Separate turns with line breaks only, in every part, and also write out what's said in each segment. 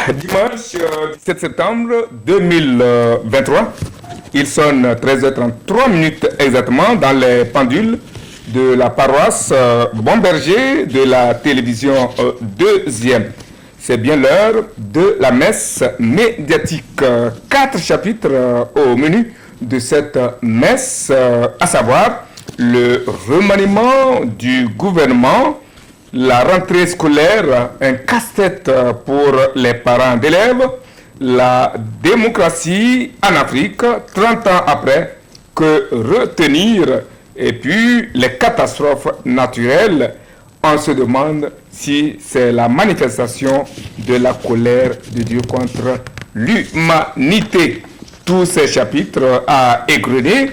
Dimanche 17 septembre 2023, il sonne 13h33 exactement dans les pendules de la paroisse Bon-Berger de la télévision deuxième. C'est bien l'heure de la messe médiatique. 4 chapitres au menu de cette messe, à savoir le remaniement du gouvernement, la rentrée scolaire, un casse-tête pour les parents d'élèves, la démocratie en Afrique, 30 ans après, que retenir, et puis les catastrophes naturelles. On se demande si c'est la manifestation de la colère de Dieu contre l'humanité. Tous ces chapitres à égrener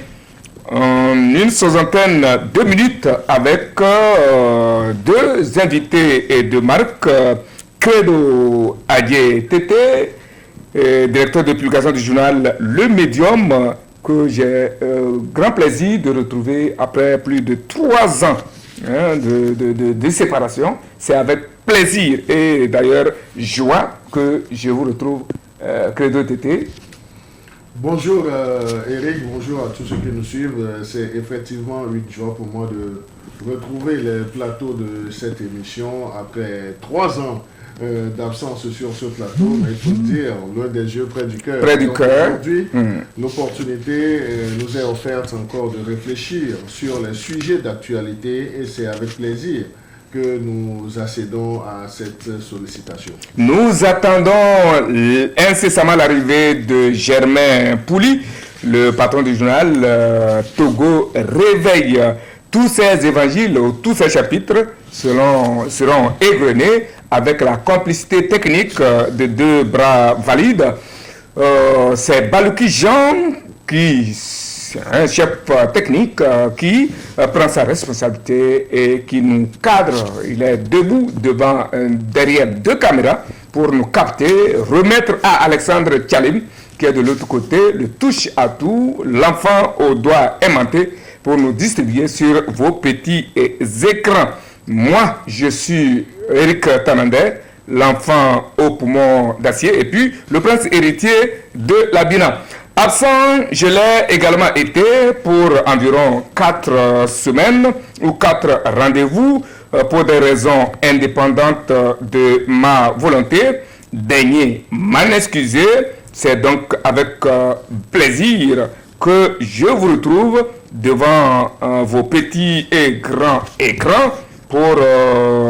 en une soixantaine de minutes avec deux invités et de marque. Credo Adjé Tété, directeur de publication du journal Le Médium, que j'ai grand plaisir de retrouver après plus de 3 ans de séparation. C'est avec plaisir et d'ailleurs joie que je vous retrouve, Credo Tété.
Bonjour Eric, bonjour à tous ceux qui nous suivent. C'est effectivement une joie pour moi de retrouver les plateaux de cette émission après 3 ans d'absence sur ce plateau. Mais il faut le dire, loin des yeux, près du cœur.
Près du cœur.
Aujourd'hui, l'opportunité nous est offerte encore de réfléchir sur les sujets d'actualité et c'est avec plaisir que nous accédons à cette sollicitation.
Nous attendons incessamment l'arrivée de Germain Pouli, le patron du journal Togo Réveil. Tous ces évangiles, tous ces chapitres seront égrenés avec la complicité technique de 2 bras valides. C'est Balouki Jean un chef technique qui prend sa responsabilité et qui nous cadre. Il est debout derrière 2 caméras pour nous capter, remettre à Alexandre Tchalim, qui est de l'autre côté, le touche à tout, l'enfant au doigt aimanté, pour nous distribuer sur vos petits écrans. Moi, je suis Eric Tanandé, l'enfant au poumon d'acier, et puis le prince héritier de la Bina. Absent, je l'ai également été pour environ 4 semaines ou 4 rendez-vous pour des raisons indépendantes de ma volonté. Daignez m'en excuser. C'est donc avec plaisir que je vous retrouve devant vos petits et grands écrans pour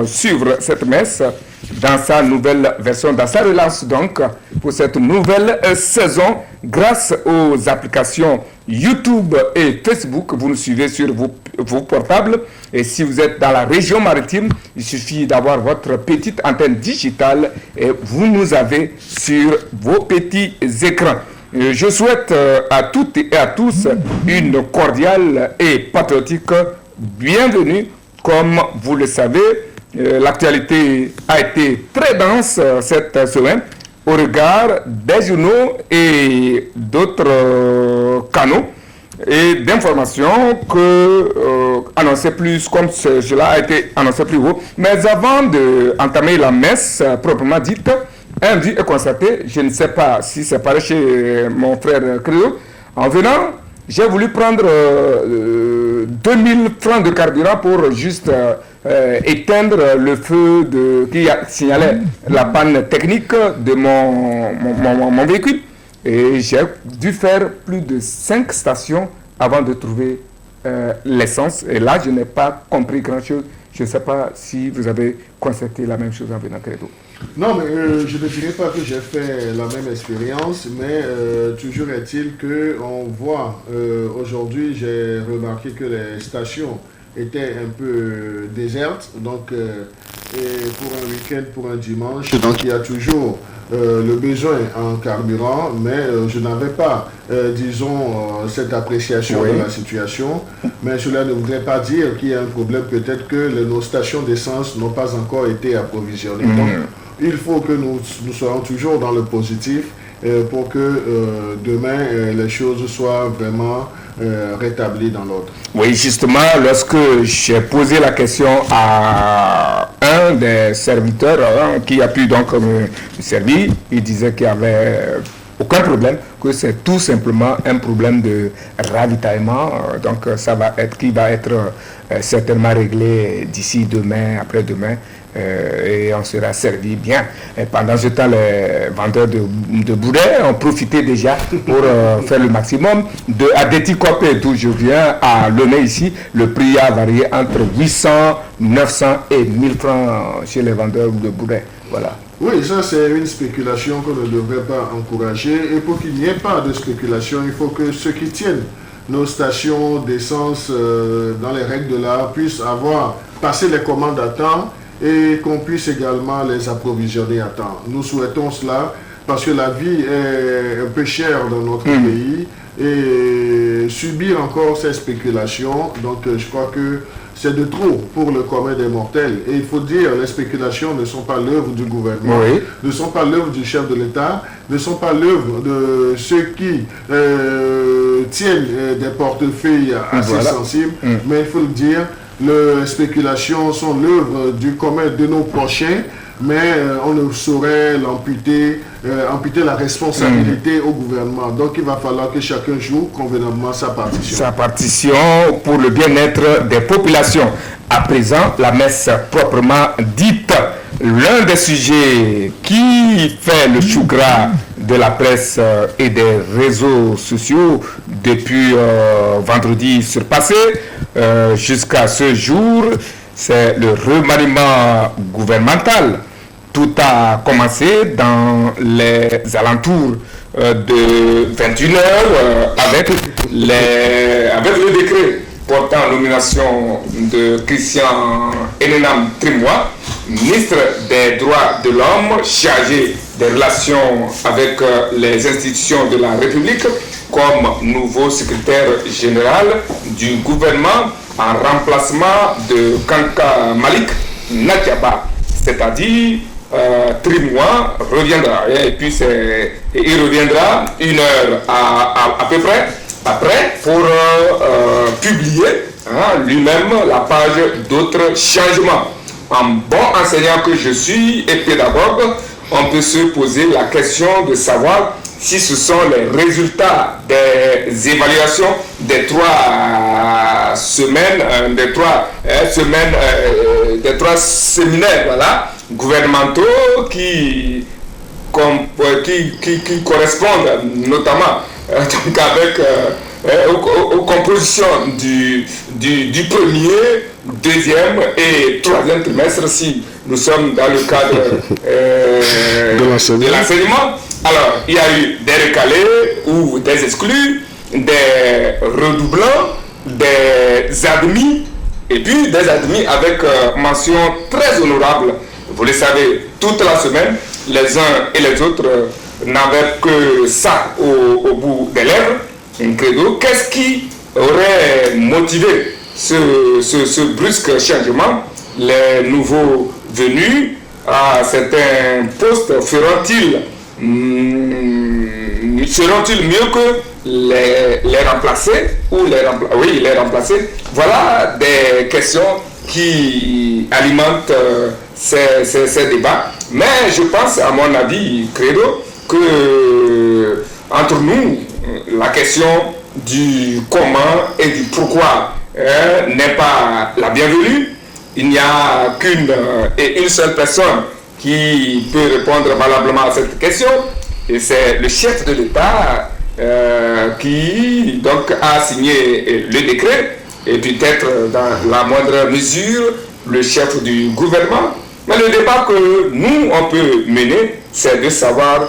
suivre cette messe dans sa nouvelle version, dans sa relance donc, pour cette nouvelle saison, grâce aux applications YouTube et Facebook. Vous nous suivez sur vos portables, et si vous êtes dans la région maritime, il suffit d'avoir votre petite antenne digitale et vous nous avez sur vos petits écrans. Je souhaite à toutes et à tous une cordiale et patriotique bienvenue. Comme vous le savez, l'actualité a été très dense cette semaine au regard des journaux et d'autres canaux et d'informations que annonçaient plus, comme cela a été annoncé plus haut. Mais avant d'entamer la messe proprement dite, un vu est constaté, je ne sais pas si c'est pareil chez mon frère Credo, en venant, j'ai voulu prendre 2000 francs de carburant pour juste éteindre le feu qui signalait la panne technique de mon véhicule. Et j'ai dû faire plus de 5 stations avant de trouver l'essence. Et là, je n'ai pas compris grand-chose. Je ne sais pas si vous avez constaté la même chose en venant, Credo.
Non, mais je ne dirais pas que j'ai fait la même expérience, mais toujours est-il qu'on voit, aujourd'hui j'ai remarqué que les stations étaient un peu désertes, donc et pour un week-end, pour un dimanche, donc il y a toujours le besoin en carburant, mais je n'avais pas, disons, cette appréciation de la situation, mais cela ne voudrait pas dire qu'il y a un problème, peut-être que nos stations d'essence n'ont pas encore été approvisionnées. Donc, il faut que nous soyons toujours dans le positif pour que demain les choses soient vraiment rétabli dans l'ordre.
Oui, justement, lorsque j'ai posé la question à un un des serviteurs qui a pu donc me servir, il disait qu'il y avait aucun problème, que c'est tout simplement un problème de ravitaillement, donc ça va être, qui va être certainement réglé d'ici demain, après-demain, et on sera servi bien. Et pendant ce temps, les vendeurs de bourrées ont profité déjà pour faire le maximum. À Déticopé, d'où je viens, à Lomé ici, le prix a varié entre 800, 900 et 1000 francs chez les vendeurs de bourrées. Voilà.
Oui, ça c'est une spéculation qu'on ne devrait pas encourager. Et pour qu'il n'y ait pas de spéculation, il faut que ceux qui tiennent nos stations d'essence dans les règles de l'art puissent passer les commandes à temps et qu'on puisse également les approvisionner à temps. Nous souhaitons cela parce que la vie est un peu chère dans notre pays et subir encore ces spéculations, donc je crois que c'est de trop pour le commun des mortels. Et il faut dire, les spéculations ne sont pas l'œuvre du gouvernement, ne sont pas l'œuvre du chef de l'État, ne sont pas l'œuvre de ceux qui tiennent des portefeuilles assez sensibles, mais il faut le dire, les spéculations sont l'œuvre du commun de nos prochains, mais on ne saurait amputer la responsabilité au gouvernement. Donc il va falloir que chacun joue convenablement sa partition.
Sa partition pour le bien-être des populations. À présent, la messe proprement dite. L'un des sujets qui fait le chou gras de la presse et des réseaux sociaux depuis vendredi surpassé jusqu'à ce jour, c'est le remaniement gouvernemental. Tout a commencé dans les alentours de 21h avec le décret portant nomination de Christian Enenam Trimois, ministre des Droits de l'Homme, chargé des relations avec les institutions de la République, comme nouveau secrétaire général du gouvernement en remplacement de Kanka Malik Natiaba, c'est-à-dire Trimois reviendra, et puis il reviendra 1 heure à peu près après pour publier lui-même la page d'autres changements. En bon enseignant que je suis et pédagogue, on peut se poser la question de savoir si ce sont les résultats des évaluations des 3 semaines, des 3 séminaires, voilà, gouvernementaux qui correspondent notamment donc avec aux compositions du premier, deuxième et troisième trimestre si nous sommes dans le cadre de l'enseignement. Alors, il y a eu des recalés ou des exclus, des redoublants, des admis, et puis des admis avec mention très honorable. Vous le savez, toute la semaine, les uns et les autres n'avaient que ça au bout des lèvres, un credo. Qu'est-ce qui aurait motivé ce brusque changement? Les nouveaux venus à certains postes feront-ils mieux que les remplacer ou les remplacer? Voilà des questions qui alimentent ces débats. Mais je pense, à mon avis, credo, que entre nous, la question du comment et du pourquoi n'est pas la bienvenue. Il n'y a qu'une seule personne qui peut répondre valablement à cette question, et c'est le chef de l'État qui donc a signé le décret, et peut-être dans la moindre mesure le chef du gouvernement. Mais le débat que nous on peut mener, c'est de savoir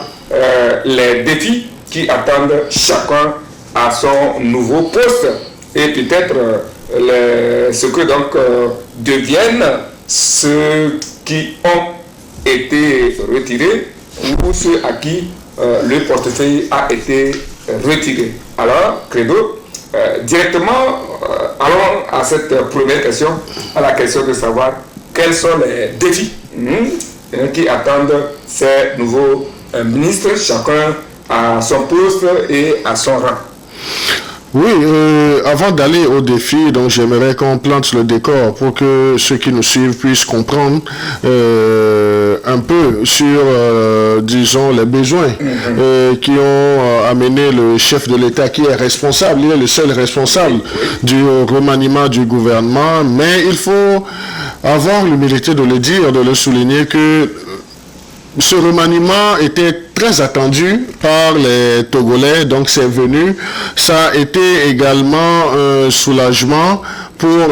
les défis qui attendent chacun à son nouveau poste, et peut-être ce que donc deviennent ceux qui ont été retirés ou ceux à qui le portefeuille a été retiré. Alors, credo, directement, allons à cette première question, à la question de savoir quels sont les défis qui attendent ces nouveaux ministres, chacun à son poste et à son rang.
Oui, avant d'aller au défi, donc j'aimerais qu'on plante le décor pour que ceux qui nous suivent puissent comprendre un peu sur, disons, les besoins qui ont amené le chef de l'État qui est responsable, il est le seul responsable du remaniement du gouvernement, mais il faut avoir l'humilité de le dire, de le souligner que ce remaniement était très attendu par les Togolais, donc c'est venu. Ça a été également un soulagement pour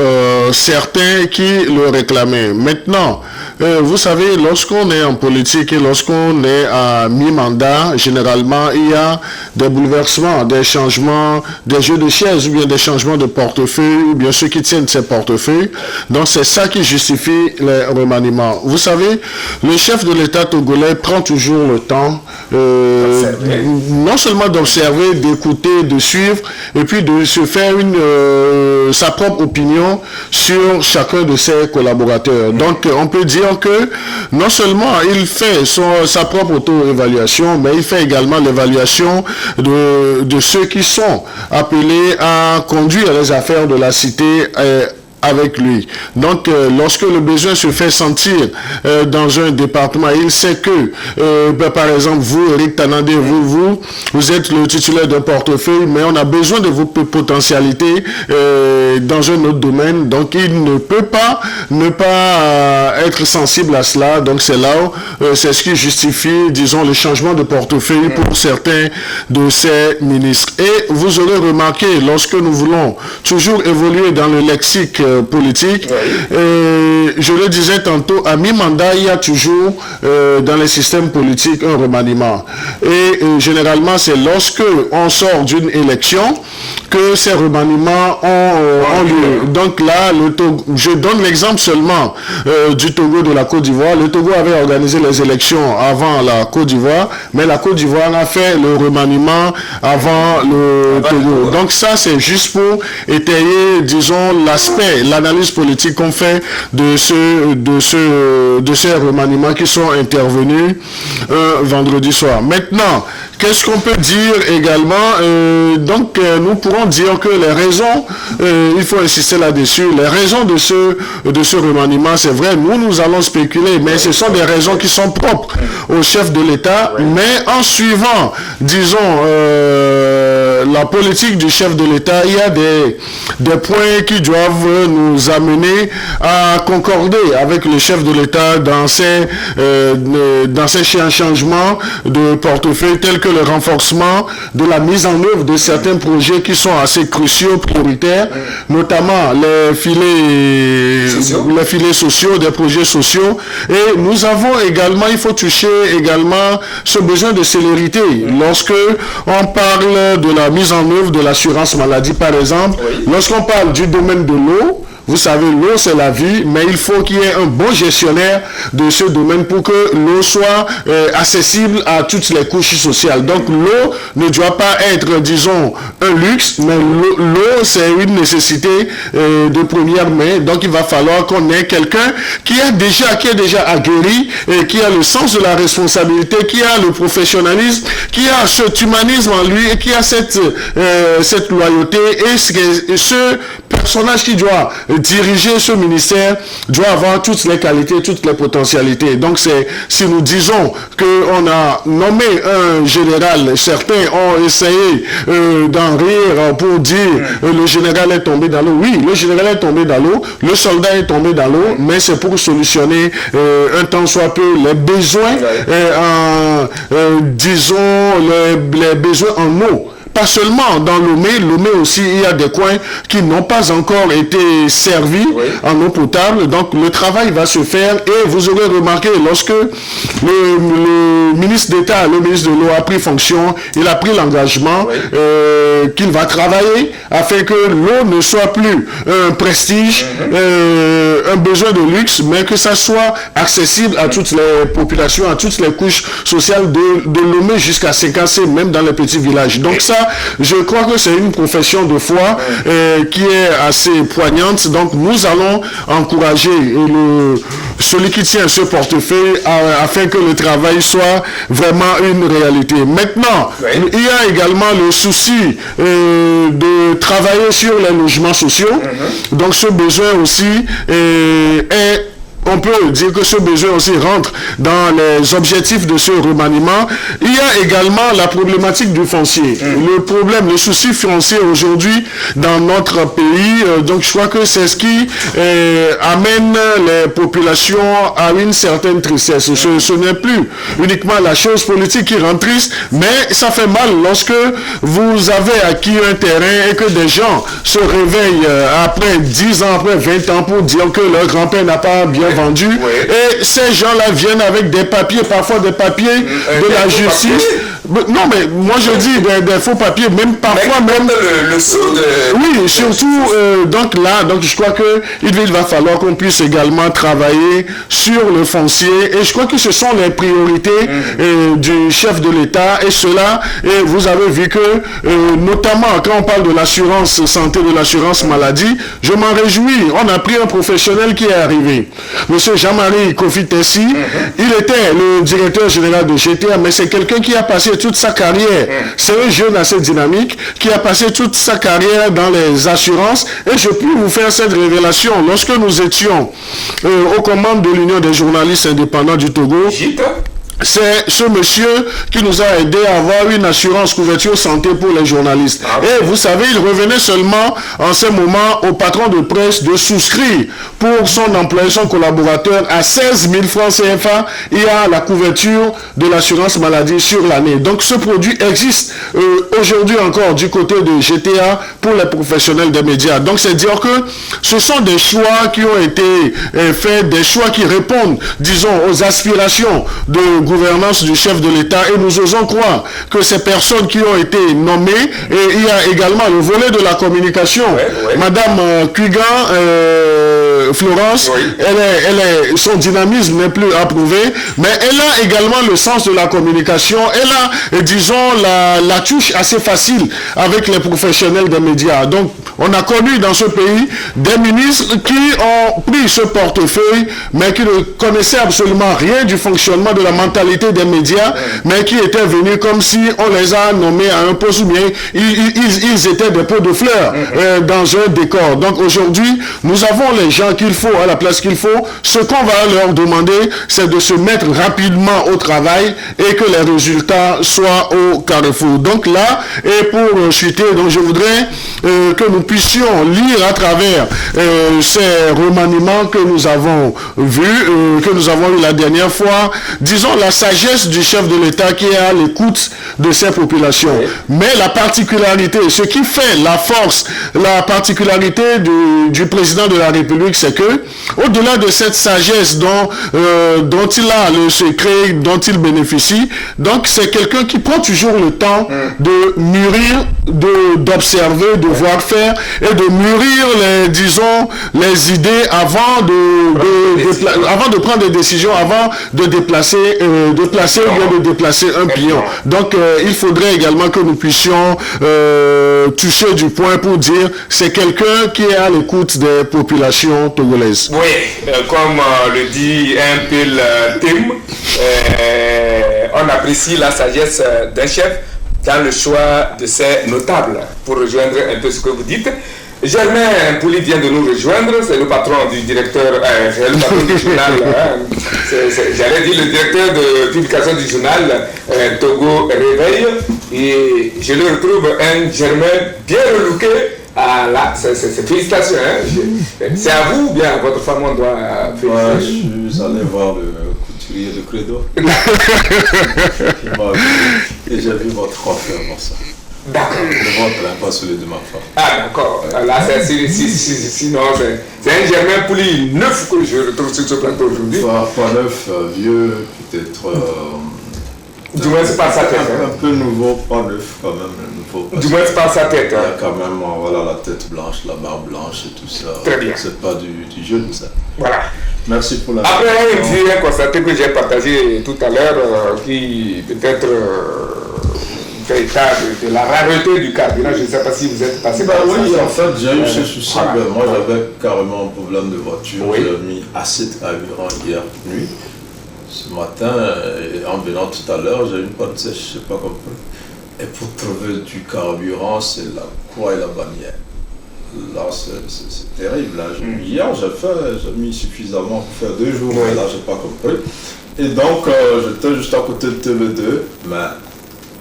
certains qui le réclamaient. Maintenant, vous savez, lorsqu'on est en politique et lorsqu'on est à mi-mandat, généralement, il y a des bouleversements, des changements, des jeux de chaises ou bien des changements de portefeuille ou bien ceux qui tiennent ces portefeuilles. Donc, c'est ça qui justifie les remaniements. Vous savez, le chef de l'État togolais prend toujours le temps non seulement d'observer, d'écouter, de suivre et puis de se faire sa propre opinion sur chacun de ses collaborateurs. Donc, on peut dire que non seulement il fait sa propre auto-évaluation, mais il fait également l'évaluation de ceux qui sont appelés à conduire les affaires de la cité avec lui. Donc, lorsque le besoin se fait sentir dans un département, il sait que, par exemple, vous, Eric Tanandé, vous êtes le titulaire d'un portefeuille, mais on a besoin de vos potentialités dans un autre domaine. Donc, il ne peut pas ne pas être sensible à cela. Donc, c'est là où c'est ce qui justifie, disons, le changement de portefeuille pour certains de ces ministres. Et vous aurez remarqué, lorsque nous voulons toujours évoluer dans le lexique politique. Je le disais tantôt, à mi-mandat, il y a toujours dans les systèmes politiques un remaniement. Et généralement, c'est lorsque on sort d'une élection que ces remaniements ont lieu. Donc là, je donne l'exemple seulement du Togo, de la Côte d'Ivoire. Le Togo avait organisé les élections avant la Côte d'Ivoire, mais la Côte d'Ivoire a fait le remaniement avant le Togo. Donc ça, c'est juste pour étayer, disons, l'analyse politique qu'on fait de ces remaniements qui sont intervenus vendredi soir. Maintenant, qu'est-ce qu'on peut dire également? Donc, nous pourrons dire que les raisons, il faut insister là-dessus, les raisons de ce remaniement, c'est vrai, nous allons spéculer, mais ce sont des raisons qui sont propres au chef de l'État, mais en suivant, disons, la politique du chef de l'État, il y a des points qui doivent nous amener à concorder avec le chef de l'État dans ces changements de portefeuille tels que le renforcement de la mise en œuvre de certains projets qui sont assez cruciaux, prioritaires, notamment les filets sociaux, des projets sociaux. Et nous avons également, il faut toucher également ce besoin de célérité. Lorsque on parle de la mise en œuvre de l'assurance maladie, par exemple, lorsqu'on parle du domaine de l'eau, vous savez, l'eau, c'est la vie, mais il faut qu'il y ait un bon gestionnaire de ce domaine pour que l'eau soit accessible à toutes les couches sociales. Donc, l'eau ne doit pas être, disons, un luxe, mais l'eau, c'est une nécessité de première main. Donc, il va falloir qu'on ait quelqu'un qui est déjà aguerri, et qui a le sens de la responsabilité, qui a le professionnalisme, qui a cet humanisme en lui, et qui a cette loyauté, et ce personnage qui doit diriger ce ministère doit avoir toutes les qualités, toutes les potentialités. Donc, si nous disons qu'on a nommé un général, certains ont essayé d'en rire pour dire le général est tombé dans l'eau. Oui, le général est tombé dans l'eau, le soldat est tombé dans l'eau, mais c'est pour solutionner un tant soit peu les besoins, disons, les besoins en eau. Pas seulement dans Lomé aussi, il y a des coins qui n'ont pas encore été servis en eau potable. Donc, le travail va se faire et vous aurez remarqué, lorsque le ministre d'État, le ministre de l'eau a pris fonction, il a pris l'engagement qu'il va travailler afin que l'eau ne soit plus un prestige, un besoin de luxe, mais que ça soit accessible à toutes les populations, à toutes les couches sociales de Lomé jusqu'à Sécassé, même dans les petits villages. Donc ça, je crois que c'est une profession de foi qui est assez poignante. Donc nous allons encourager celui qui tient ce portefeuille afin que le travail soit vraiment une réalité. Maintenant, il y a également le souci de travailler sur les logements sociaux. Donc ce besoin aussi on peut dire que ce besoin aussi rentre dans les objectifs de ce remaniement. Il y a également la problématique du foncier. Le souci foncier aujourd'hui dans notre pays, donc je crois que c'est ce qui amène les populations à une certaine tristesse. Ce n'est plus uniquement la chose politique qui rend triste, mais ça fait mal lorsque vous avez acquis un terrain et que des gens se réveillent après 10 ans, après 20 ans pour dire que leur grand-père n'a pas bien vendu. Et ces gens-là viennent avec des papiers, parfois des papiers de la justice. Non, mais moi je dis des faux papiers, même parfois même
le saut de...
Oui, surtout donc je crois que il va falloir qu'on puisse également travailler sur le foncier, et je crois que ce sont les priorités du chef de l'État, et cela, et vous avez vu que notamment quand on parle de l'assurance santé, de l'assurance maladie, je m'en réjouis. On a pris un professionnel qui est arrivé, monsieur Jean-Marie Kofi Tessi. Il était le directeur général de GTA, mais c'est quelqu'un qui a passé toute sa carrière. C'est un jeune assez dynamique qui a passé toute sa carrière dans les assurances, et je puis vous faire cette révélation. Lorsque nous étions aux commandes de l'Union des journalistes indépendants du Togo, c'est ce monsieur qui nous a aidé à avoir une assurance couverture santé pour les journalistes. Et vous savez, il revenait seulement en ce moment au patron de presse de souscrire pour son employé, son collaborateur, à 16 000 francs CFA. Il y a la couverture de l'assurance maladie sur l'année. Donc ce produit existe aujourd'hui encore du côté de GTA pour les professionnels des médias. Donc c'est dire que ce sont des choix qui ont été faits, des choix qui répondent, disons, aux aspirations de gouvernance du chef de l'État, et nous osons croire que ces personnes qui ont été nommées, et il y a également le volet de la communication. Madame Kuigan, Florence, son dynamisme n'est plus approuvé, mais elle a également le sens de la communication. Elle a, disons, la touche assez facile avec les professionnels des médias. Donc, on a connu dans ce pays des ministres qui ont pris ce portefeuille, mais qui ne connaissaient absolument rien du fonctionnement de la mentalité des médias, mais qui étaient venus comme si on les a nommés à un poste, ou bien ils étaient des pots de fleurs dans un décor. Donc aujourd'hui, nous avons les gens qu'il faut à la place qu'il faut. Ce qu'on va leur demander, c'est de se mettre rapidement au travail et que les résultats soient au carrefour. Donc là, et pour chuter, donc je voudrais que nous puissions lire à travers ces remaniements que nous avons vus, que nous avons eu la dernière fois, disons la sagesse du chef de l'État qui est à l'écoute de ces populations. Mais la particularité, ce qui fait la force, la particularité du président de la République, c'est que, au-delà de cette sagesse dont il a le secret, dont il bénéficie, donc c'est quelqu'un qui prend toujours le temps de mûrir, d'observer, de voir faire, et de mûrir les idées avant de prendre des décisions, avant de déplacer un pion. Donc il faudrait également que nous puissions toucher du point pour dire c'est quelqu'un qui est à l'écoute des populations togolaises.
Oui, comme le dit un peu le thème, on apprécie la sagesse d'un chef dans le choix de ses notables. Pour rejoindre un peu ce que vous dites, Germain Pouli vient de nous rejoindre, c'est le patron du directeur, le patron du journal, j'allais dire le directeur de publication du journal Togo Réveil, et je le retrouve un Germain bien relooké. Ah là, c'est félicitations. C'est à vous ou bien à votre femme on doit féliciter?
Je suis allé voir le couturier de Credo. Et j'ai vu votre coiffeur pour ça.
D'accord.
Le vôtre, pas celui de ma femme.
Ah d'accord. Là, sinon, c'est un Germain Pouli neuf que je retrouve sur ce plateau aujourd'hui.
Pas neuf, vieux, peut-être...
du moins, c'est pas sa tête.
Un peu nouveau, pas neuf quand même. Nouveau,
du moins, c'est pas sa tête.
Il y a quand même voilà, la tête blanche, la barbe blanche et tout ça.
Très bien.
C'est pas du jeune, ça.
Voilà.
Merci pour la...
Après, un constaté que j'ai partagé tout à l'heure, qui peut-être fait état de la rareté du carburant. Je ne sais pas si vous êtes passé par ça.
Oui, en fait, j'ai eu ce souci.
Voilà.
Moi, j'avais carrément un problème de voiture.
Oui.
J'ai mis assez de carburant hier nuit. Ce matin, en venant tout à l'heure, j'ai eu une panne sèche, je ne sais pas comment. Et pour trouver du carburant, c'est la croix et la bannière. Là, c'est terrible. Hein. Hier, j'ai mis suffisamment pour faire 2 jours, mais là, je n'ai pas compris. Et donc, j'étais juste à côté de TV2, mais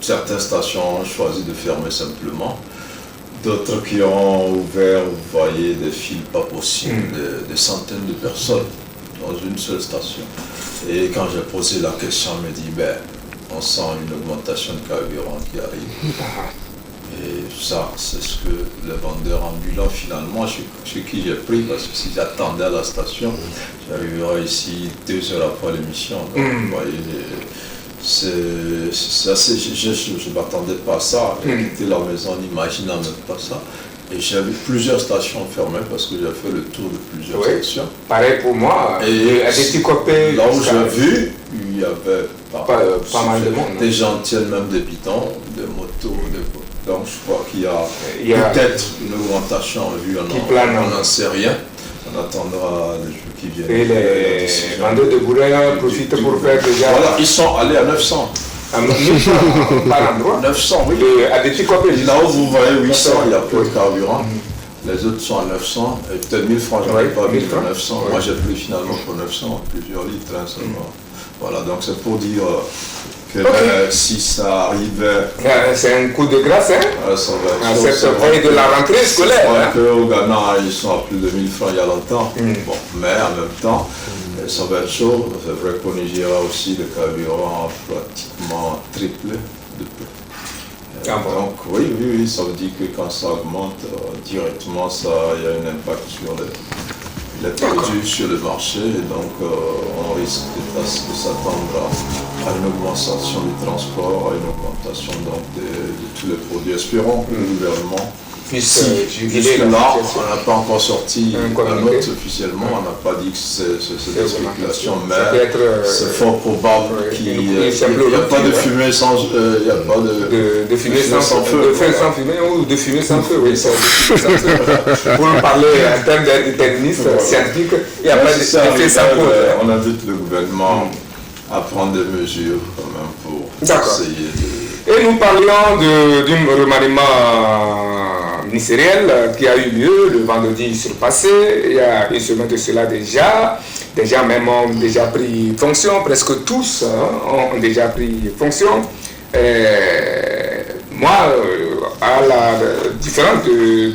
certaines stations ont choisi de fermer simplement. D'autres qui ont ouvert, vous voyez, des files pas possibles, des centaines de personnes dans une seule station. Et quand j'ai posé la question, on me dit, on sent une augmentation de carburant qui arrive. Et ça, c'est ce que le vendeur ambulant, finalement, chez qui j'ai pris, parce que si j'attendais à la station, j'arriverais ici 2 heures après l'émission. Donc, vous voyez, c'est assez, je ne m'attendais pas à ça. J'ai quitté la maison n'imaginant même pas ça. Et j'avais plusieurs stations fermées parce que j'ai fait le tour de plusieurs stations.
Pareil pour moi.
Et
à des petits copains.
Là où j'ai vu, il y avait
pas mal de monde.
Des gens tiennent même des bidons, des motos, donc je crois qu'il y a peut-être une augmentation en vue, on n'en sait rien. On attendra les jours qui viennent.
Et les vendeurs de bourrins profitent pour faire déjà...
Voilà, ils sont allés à 900.
À 900 par endroit.
900, oui.
À des petits copains.
Là où vous voyez 800, il y a peu de carburant. Les autres sont à 900. Et peut-être 1000 francs, j'en ai pas mis pour 900. Moi, j'ai pris finalement pour 900, plusieurs litres. Hein, seulement. Voilà, donc c'est pour dire que si ça arrivait...
C'est un coup de grâce, hein?
Ça va
à cette veille de la rentrée scolaire.
Au Ghana, ils sont à plus de 1000 francs il y a longtemps. Bon, mais en même temps, ça va être chaud. C'est vrai qu'au Nigeria aussi, le carburant a pratiquement triplé de peu. Donc oui, ça veut dire que quand ça augmente directement, il y a un impact sur les produits sur le marché, et donc on risque de s'attendre à une augmentation du transport, à une augmentation donc, de tous les produits. Espérons que le gouvernement puisse juguler là. On n'a pas encore sorti la note officiellement, on n'a pas dit que c'est des spéculations, mais c'est fort probable qu'il n'y a pas de fumée sans il y a pas
de fumée sans feu. De feu sans fumée ou de fumée sans feu, oui. Pour parler en termes de déterminisme scientifique, il n'y a pas de feu sans feu.
On invite le gouvernement à prendre des mesures quand même pour essayer de...
Et nous parlions d'un remaniement ministériel qui a eu lieu le vendredi surpassé, il y a une semaine de cela déjà. Des gens même ont déjà pris fonction, presque tous ont déjà pris fonction. Moi, à la différence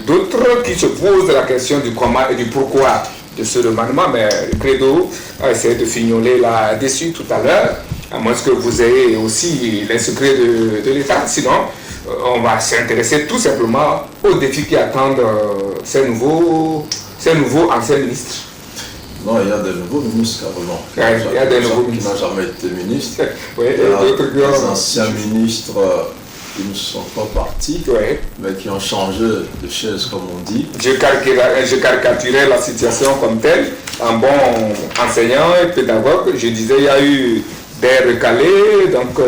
d'autres qui se posent la question du comment et du pourquoi de ce remaniement, mais Credo a essayé de fignoler là-dessus tout à l'heure, à moins que vous ayez aussi les secrets de l'État. Sinon, on va s'intéresser tout simplement aux défis qui attendent ces nouveaux anciens ministres.
Non, il y a des nouveaux ministres carrément.
Il y a des nouveaux ministres
qui n'ont jamais été ministres.
Oui,
il y a des anciens ministres qui ne sont pas partis, mais qui ont changé de chaise, comme on dit.
Je caricaturais la situation comme telle. Un bon enseignant et pédagogue, je disais il y a eu des recalés, donc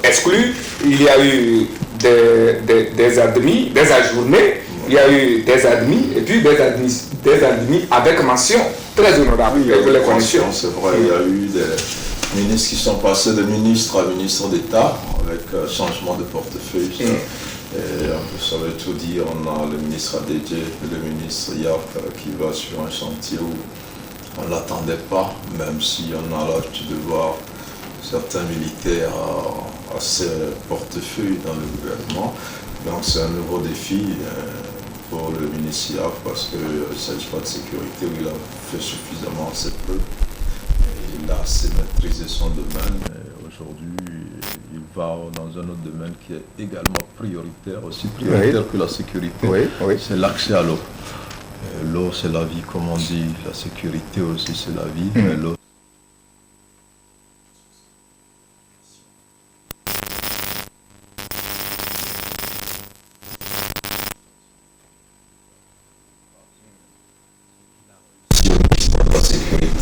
exclus. Il y a eu des admis, des ajournés. Il y a eu des admis et puis des admis avec mention très honorable.
Oui, vous les connaissez. C'est vrai, il y a eu des ministres qui sont passés de ministre à ministre d'État avec changement de portefeuille. Et ça veut tout dire, on a le ministre ADJ et le ministre Yap qui va sur un chantier où on ne l'attendait pas, même si on a l'habitude de voir certains militaires à ces portefeuilles dans le gouvernement. Donc c'est un nouveau défi pour le ministre Yap parce qu'il ne s'agit pas de sécurité où il a fait suffisamment assez peu. Et il a assez maîtrisé son domaine. Aujourd'hui, il va dans un autre domaine qui est également prioritaire, aussi prioritaire que la sécurité. C'est l'accès à l'eau. L'eau, c'est la vie, comme on dit. La sécurité aussi, c'est la vie. Mais l'eau,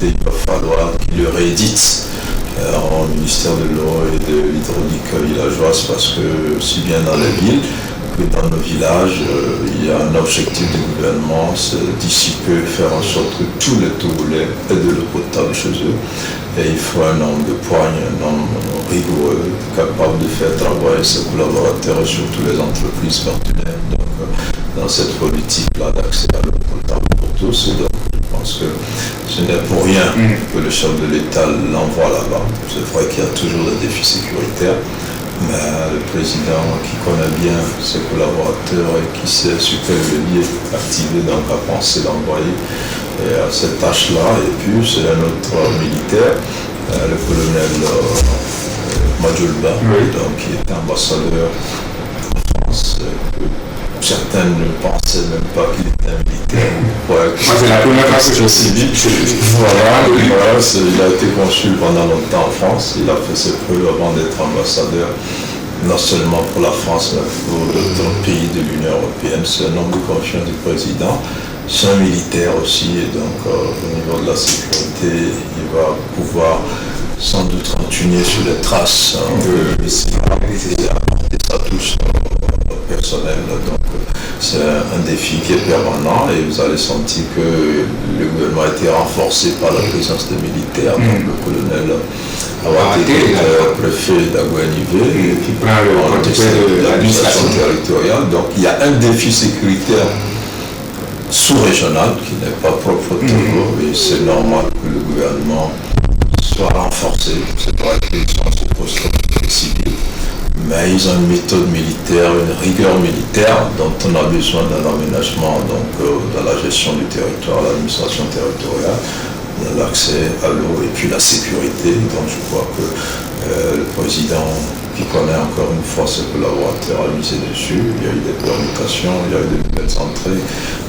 il va falloir qu'il le réédite au ministère de l'eau et de l'hydraulique villageoise, parce que aussi bien dans les villes que dans nos villages, il y a un objectif du gouvernement, c'est d'ici peu faire en sorte que tous les Togolais aient de l'eau potable chez eux. Et il faut un homme de poigne, un homme rigoureux, capable de faire travailler ses collaborateurs et surtout les entreprises partenaires. Donc, dans cette politique-là d'accès à l'eau potable pour tous, et donc, je pense que ce n'est pour rien que le chef de l'État l'envoie là-bas. C'est vrai qu'il y a toujours des défis sécuritaires, mais le président qui connaît bien ses collaborateurs et qui sait sur quel levier activer, donc a pensé l'envoyer à cette tâche-là. Et puis c'est un autre militaire, le colonel Majulba, donc, qui est ambassadeur en France. Certains ne pensaient même pas qu'il était un militaire.
Moi, c'est la première fois que je suis dit.
Voilà, il a été consul pendant longtemps en France. Il a fait ses preuves avant d'être ambassadeur, non seulement pour la France, mais pour d'autres pays de l'Union européenne. C'est un homme de confiance du président. C'est un militaire aussi, et donc au niveau de la sécurité, il va pouvoir sans doute continuer sur les traces de apporter sa touche personnelle. Donc c'est un défi qui est permanent, et vous allez sentir que le gouvernement a été renforcé par la présence des militaires. Donc le colonel Awate, préfet d'Aguanivé,
qui prend le portefeuille de l'administration
territoriale. Donc il y a un défi sécuritaire sous-régional qui n'est pas propre au Togo, et c'est normal que le gouvernement soit renforcé. C'est vrai qu'ils sont sur poste civil, mais ils ont une méthode militaire, une rigueur militaire dont on a besoin dans l'aménagement, donc dans la gestion du territoire, l'administration territoriale, l'accès à l'eau et puis la sécurité. Donc je crois que le président, qui connaît encore une fois ses collaborateurs, a misé dessus. Il y a eu des permutations, il y a eu des nouvelles entrées.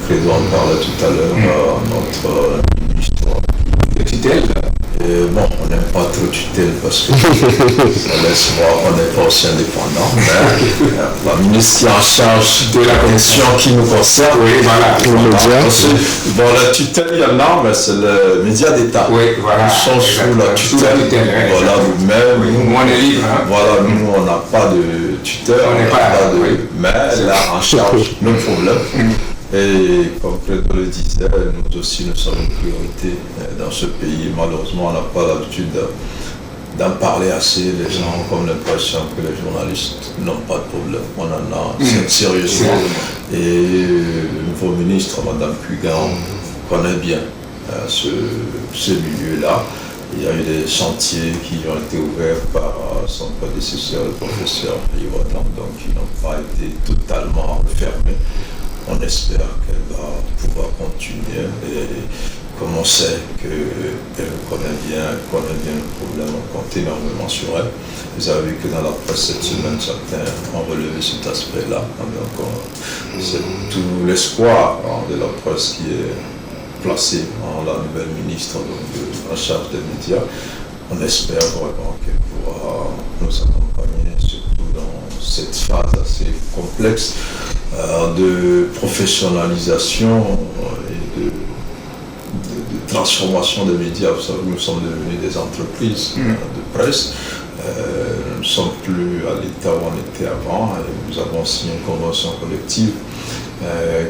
Credo en parlait tout à l'heure, notre ministre.
Tutelle.
Bon, on n'aime pas trop tutelle parce que on laisse voir qu'on n'est pas aussi indépendant, mais la ministre qui est en charge de la question qui nous concerne,
Oui, voilà.
bon, la tutelle, il y en a, mais c'est le média d'État.
Oui, voilà.
Ils sont sous la tutelle. Voilà, nous-mêmes.
Nous, on est libre. Hein.
Voilà, nous, on n'a pas de tuteur,
On n'est pas
de...
oui.
Mais elle a en charge nos problèmes. Et comme Credo le disait, nous aussi, nous sommes une priorité dans ce pays. Malheureusement, on n'a pas l'habitude d'en parler assez. Les gens ont comme l'impression que les journalistes n'ont pas de problème. On en a sérieusement. Et le nouveau ministre, Mme Pugan, connaît bien ce milieu-là. Il y a eu des chantiers qui ont été ouverts par son prédécesseur, le professeur Yvonne, donc qui n'ont pas été totalement fermés. On espère qu'elle va pouvoir continuer, et comme on sait qu'elle connaît bien le problème, on compte énormément sur elle. Vous avez vu que dans la presse cette semaine, certains ont relevé cet aspect-là. Donc c'est tout l'espoir de la presse qui est placé en la nouvelle ministre en charge des médias. On espère vraiment qu'elle pourra nous accompagner, surtout dans cette phase assez complexe de professionnalisation et de transformation des médias. Vous savez, nous sommes devenus des entreprises de presse. Nous ne sommes plus à l'état où on était avant, et nous avons signé une convention collective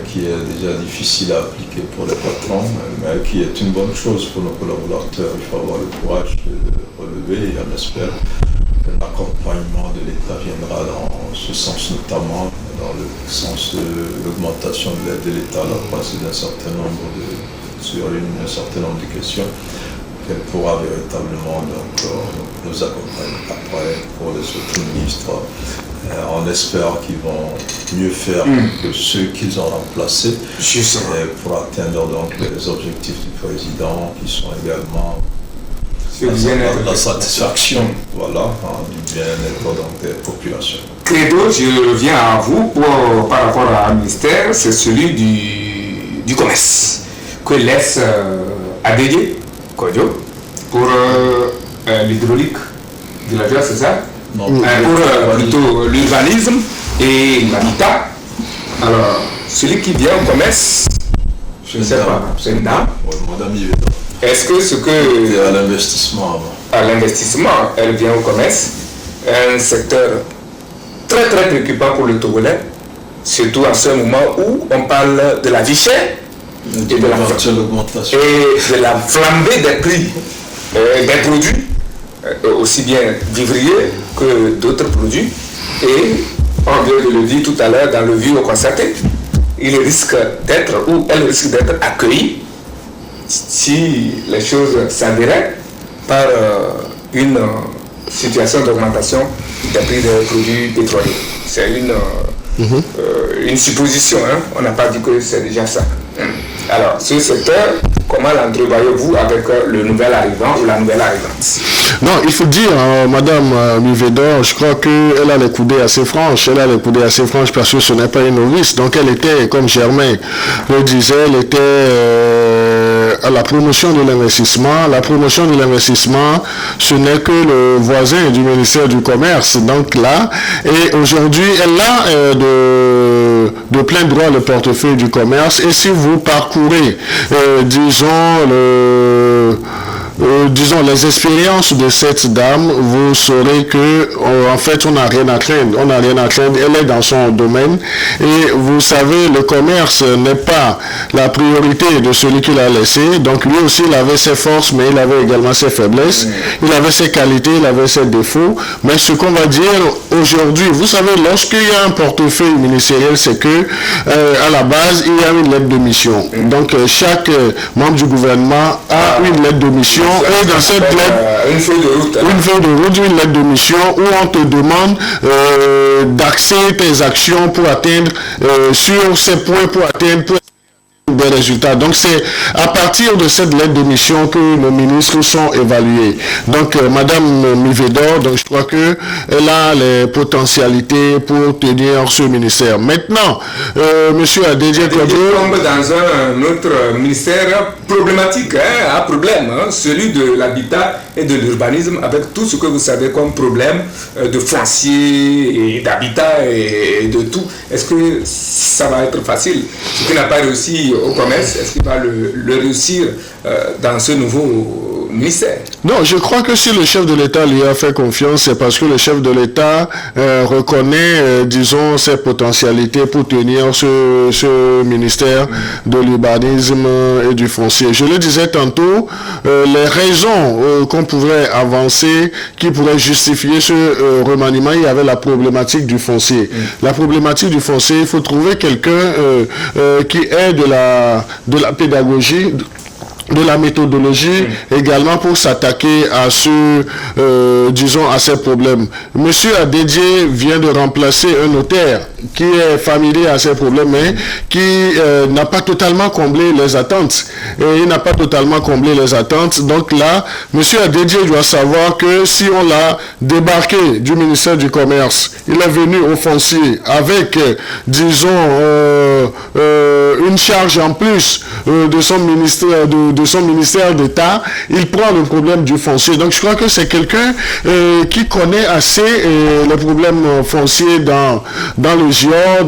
qui est déjà difficile à appliquer pour les patrons, mais qui est une bonne chose pour nos collaborateurs. Il faut avoir le courage de relever, et on espère que l'accompagnement de l'État viendra dans ce sens, notamment dans le sens de l'augmentation de l'aide de l'État, la place d'un certain nombre de questions, qu'elle pourra véritablement nous accompagner après pour les autres ministres. On espère qu'ils vont mieux faire que ceux qu'ils ont remplacés pour atteindre donc les objectifs du président, qui sont également la satisfaction du bien-être donc, des populations.
Credo, je reviens à vous par rapport à un ministère, c'est celui du commerce, que laisse ADG Kodjo pour l'hydraulique de la vie, c'est ça?
Non,
pour plutôt l'urbanisme et l'habitat. Alors, celui qui vient au commerce, je ne sais pas, c'est une dame.
Oui, Madame Yvette.
Est-ce que ce que...
Et à l'investissement avant.
À l'investissement, elle vient au commerce, un secteur très très préoccupant pour le Togolais, surtout en ce moment où on parle de la vie chère et de la flambée des prix des produits, aussi bien vivriers que d'autres produits. Et on vient de le dire tout à l'heure dans le vu au constaté, il risque d'être ou elle risque d'être accueillie si les choses s'avéraient par une situation d'augmentation des prix des produits pétroliers. C'est une supposition, hein? On n'a pas dit que c'est déjà ça. Alors, ce secteur, comment l'entrevoyez-vous avec le nouvel arrivant ou la nouvelle arrivante?
Non, il faut dire, Madame Mivedor, je crois qu'elle a les coudées assez franches. Elle a les coudées assez franches parce que ce n'est pas une novice. Donc, elle était, comme Germain le disait, elle était à la promotion de l'investissement. La promotion de l'investissement, ce n'est que le voisin du ministère du Commerce. Donc là, et aujourd'hui, elle a de plein droit le portefeuille du commerce. Et si vous parcourez, disons les expériences de cette dame, vous saurez que en fait on n'a rien à craindre. On n'a rien à craindre. Elle est dans son domaine et vous savez, le commerce n'est pas la priorité de celui qui l'a laissé. Donc lui aussi il avait ses forces, mais il avait également ses faiblesses. Il avait ses qualités, il avait ses défauts. Mais ce qu'on va dire aujourd'hui, vous savez, lorsqu'il y a un portefeuille ministériel, c'est que à la base il y a une lettre de mission. Donc chaque membre du gouvernement a une lettre de mission. Et dans cette lettre, une feuille de route, une lettre de mission où on te demande d'axer tes actions pour atteindre sur ces points pour atteindre des résultats. Donc c'est à partir de cette lettre de mission que nos ministres sont évalués. Donc Madame Mivedor, donc je crois que elle a les potentialités pour tenir ce ministère. Maintenant, Monsieur Adedje Kodjo
tombe dans un autre ministère problématique, un problème, celui de l'habitat et de l'urbanisme, avec tout ce que vous savez comme problème de foncier et d'habitat et de tout. Est-ce que ça va être facile? Ce qui n'a pas réussi au commerce, est-ce qu'il va le réussir dans ce nouveau ministère?
Non, je crois que si le chef de l'État lui a fait confiance, c'est parce que le chef de l'État reconnaît, disons, ses potentialités pour tenir ce ministère de l'urbanisme et du foncier. Je le disais tantôt, les raisons qu'on pourrait avancer, qui pourraient justifier ce remaniement, il y avait la problématique du foncier. La problématique du foncier, il faut trouver quelqu'un qui ait de la pédagogie, de la méthodologie également pour s'attaquer à disons, à ces problèmes. Monsieur Adedje vient de remplacer un notaire qui est familier à ces problèmes, mais qui n'a pas totalement comblé les attentes. Et il n'a pas totalement comblé les attentes. Donc là, Monsieur Adedje doit savoir que si on l'a débarqué du ministère du Commerce, il est venu au foncier avec, disons, une charge en plus de son ministère d'État, il prend le problème du foncier. Donc je crois que c'est quelqu'un qui connaît assez les problèmes fonciers dans le Gior,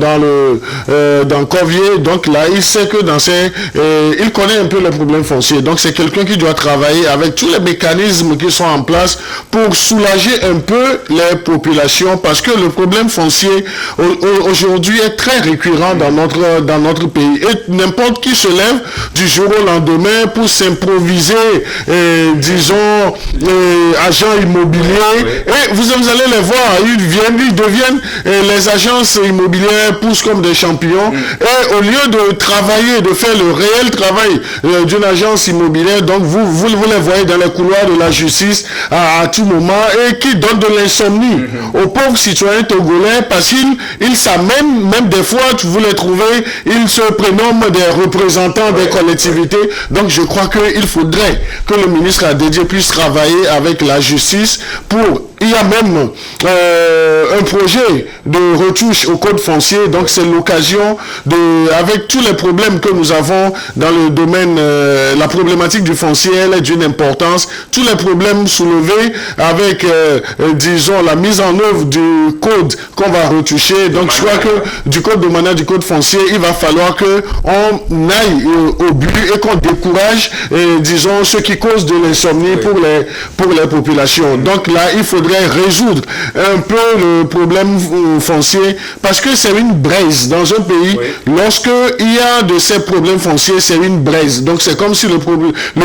dans Corvier. Donc là, il sait que il connaît un peu les problèmes fonciers. Donc c'est quelqu'un qui doit travailler avec tous les mécanismes qui sont en place pour soulager un peu les populations, parce que le problème foncier aujourd'hui est très récurrent dans notre pays. Et n'importe qui se lève du jour au lendemain pour s'improviser, disons, agents immobiliers. Et vous allez les voir, ils deviennent, les agences immobilières poussent comme des champignons. Et au lieu de travailler, de faire le réel travail d'une agence immobilière, donc vous les voyez dans les couloirs de la justice à tout moment, et qui donnent de l'insomnie aux pauvres citoyens togolais, parce qu'ils s'amènent, même des fois, vous les trouvez, ils se prénomment des représentants des collectivités. Donc je crois qu'il faudrait que le ministre Adedje puisse travailler avec la justice pour... Il y a même un projet de retouche au code foncier. Donc c'est l'occasion avec tous les problèmes que nous avons dans le domaine, la problématique du foncier, elle est d'une importance. Tous les problèmes soulevés avec, disons, la mise en œuvre du code qu'on va retoucher. Donc je crois que du code domanial, du code foncier, il va falloir qu'on aille au but et qu'on décourage, disons, ce qui cause de l'insomnie pour les populations. Donc là, il faudrait résoudre un peu le problème foncier parce que c'est une braise dans un pays. Lorsque il y a de ces problèmes fonciers, c'est une braise. Donc c'est comme si le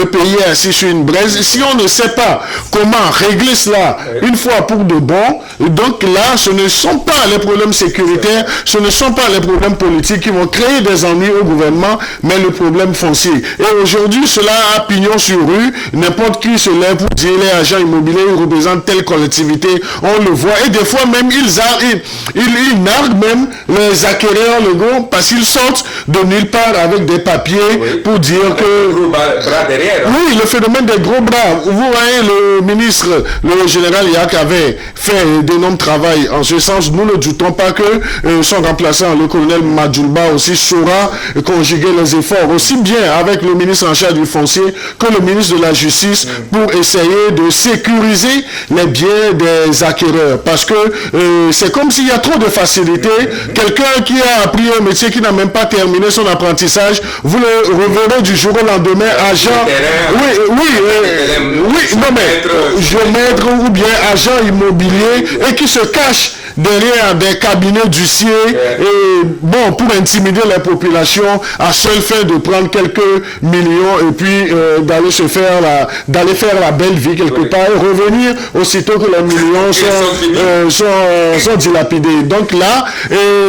pays est assis sur une braise. Si on ne sait pas comment régler cela une fois pour de bon, donc là, ce ne sont pas les problèmes sécuritaires, ce ne sont pas les problèmes politiques qui vont créer des ennuis au gouvernement, mais le problème foncier. Et aujourd'hui, cela a pignon sur rue. N'importe qui se lève pour dire les agents immobiliers, ils représentent telle collectivité. On le voit. Et des fois même, ils narguent même les acquéreurs légaux parce qu'ils sortent de nulle part avec des papiers pour dire que...
Gros bras derrière.
Oui, le phénomène des gros bras. Vous voyez, le ministre, le général Yak avait fait d'énormes travail. En ce sens, nous ne doutons pas que son remplaçant, le colonel Madjoulba, aussi saura conjuguer les efforts, aussi bien avec le ministre en charge du foncier que le ministre de la Justice pour essayer de sécuriser les biens des acquéreurs. Parce que c'est comme s'il y a trop de facilité. Quelqu'un qui a appris un métier qui n'a même pas terminé son apprentissage, vous le reverrez du jour au lendemain agent. Non mais géomètre ou bien agent immobilier et qui se cache derrière des cabinets d'huissiers et bon, pour intimider la population à seule fin de prendre quelques millions et puis d'aller faire la belle vie quelque part et revenir aussitôt que les millions sont dilapidés. Donc là,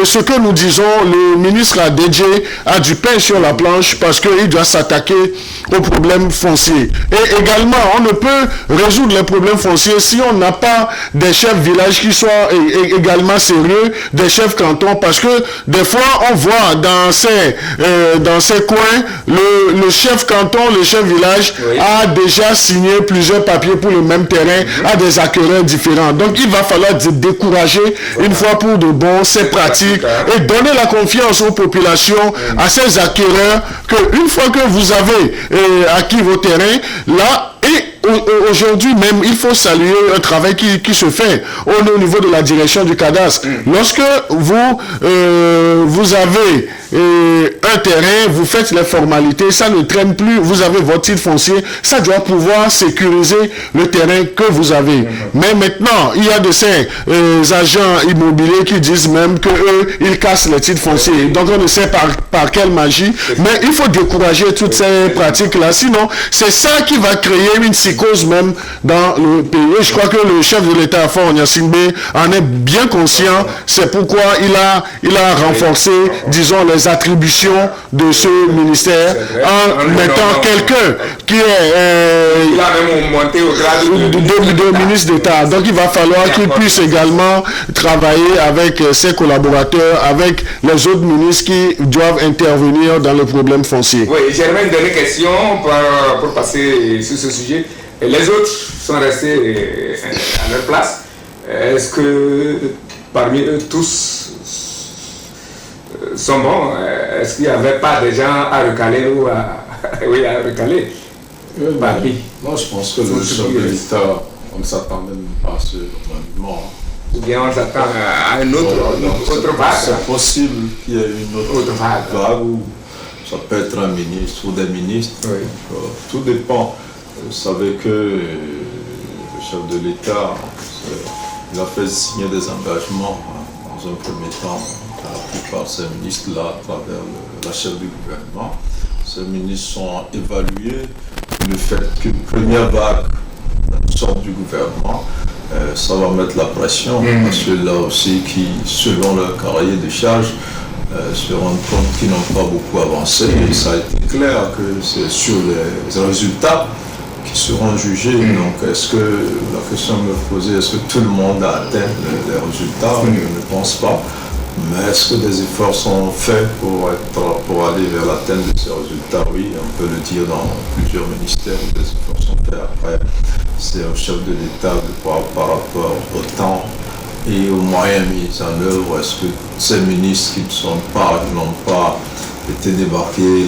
ce que nous disons, le ministre a du pain sur la planche parce qu'il doit s'attaquer aux problèmes fonciers. Et également, on ne peut résoudre les problèmes fonciers si on n'a pas des chefs villages qui soient également sérieux, des chefs cantons, parce que des fois on voit dans ces coins le chef canton, le chef village a déjà signé plusieurs papiers pour le même terrain à des acquéreurs différents. Donc il va falloir décourager une fois pour de bon ces pratiques et donner la confiance aux populations, à ces acquéreurs, que une fois que vous avez acquis vos terrains, là, et aujourd'hui même, il faut saluer un travail qui se fait au niveau de la direction du cadastre. Lorsque vous avez un terrain, vous faites les formalités, ça ne traîne plus, vous avez votre titre foncier, ça doit pouvoir sécuriser le terrain que vous avez. Mais maintenant, il y a de ces agents immobiliers qui disent même que eux, ils cassent les titres fonciers. Donc on ne sait par quelle magie, mais il faut décourager toutes ces pratiques-là. Sinon, c'est ça qui va créer une psychose même dans le pays. Et je crois que le chef de l'État, Faure Gnassingbé, en est bien conscient. C'est pourquoi il a renforcé, disons, les attributions de ce ministère en mettant quelqu'un qui est
il a même monté au grade
de ministre d'État. Donc il va falloir qu'il puisse également travailler avec ses collaborateurs, avec les autres ministres qui doivent intervenir dans le problème foncier.
Oui, Germain, une dernière question pour passer sur ce sujet. Les autres sont restés à leur place. Est-ce que parmi eux tous sont bons? Est-ce qu'il n'y avait pas des gens à recaler ou à recaler?
Moi, je pense que le chef de l'État, on ne s'attendait même pas à ce mouvement.
Ou bien on s'attend à une autre vague?
C'est possible qu'il y ait une autre vague où ça peut être un ministre ou des ministres. Tout dépend. Vous savez que le chef de l'État, il a fait signer des engagements dans un premier temps à la plupart de ces ministres-là à travers la chef du gouvernement. Ces ministres sont évalués. Le fait qu'une première vague sorte du gouvernement, ça va mettre la pression à ceux-là aussi qui, selon leur cahier de charge, se rendent compte qu'ils n'ont pas beaucoup avancé. Et ça a été clair que c'est sur les résultats qui seront jugés. Donc, est-ce que la question me posait, est-ce que tout le monde a atteint les résultats? Je ne pense pas. Mais est-ce que des efforts sont faits pour aller vers l'atteinte de ces résultats? Oui, on peut le dire dans plusieurs ministères où des efforts sont faits. Après, c'est au chef de l'État de voir par rapport au temps et aux moyens mis en œuvre? Est-ce que ces ministres qui n'ont pas été débarqués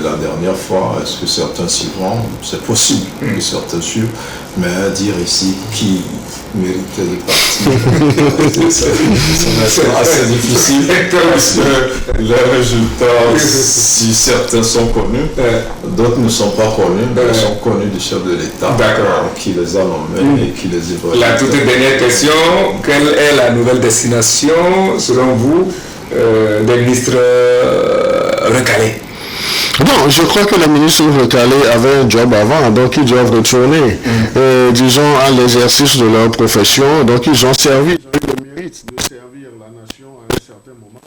la dernière fois, est-ce que certains s'y vont? C'est possible que certains suivent, mais à dire ici qui méritait de partir, c'est assez difficile parce que les résultats, si certains sont connus, d'autres ne sont pas connus, mais sont connus du chef de l'État qui les a nommés et qui les évalue.
La toute dernière question, quelle est la nouvelle destination, selon vous, des ministres recalés?
Non, je crois que les ministres recalés avaient un job avant, donc ils doivent retourner, disons, à l'exercice de leur profession. Donc ils ont servi, ils ont eu le mérite de servir la nation à un certain moment.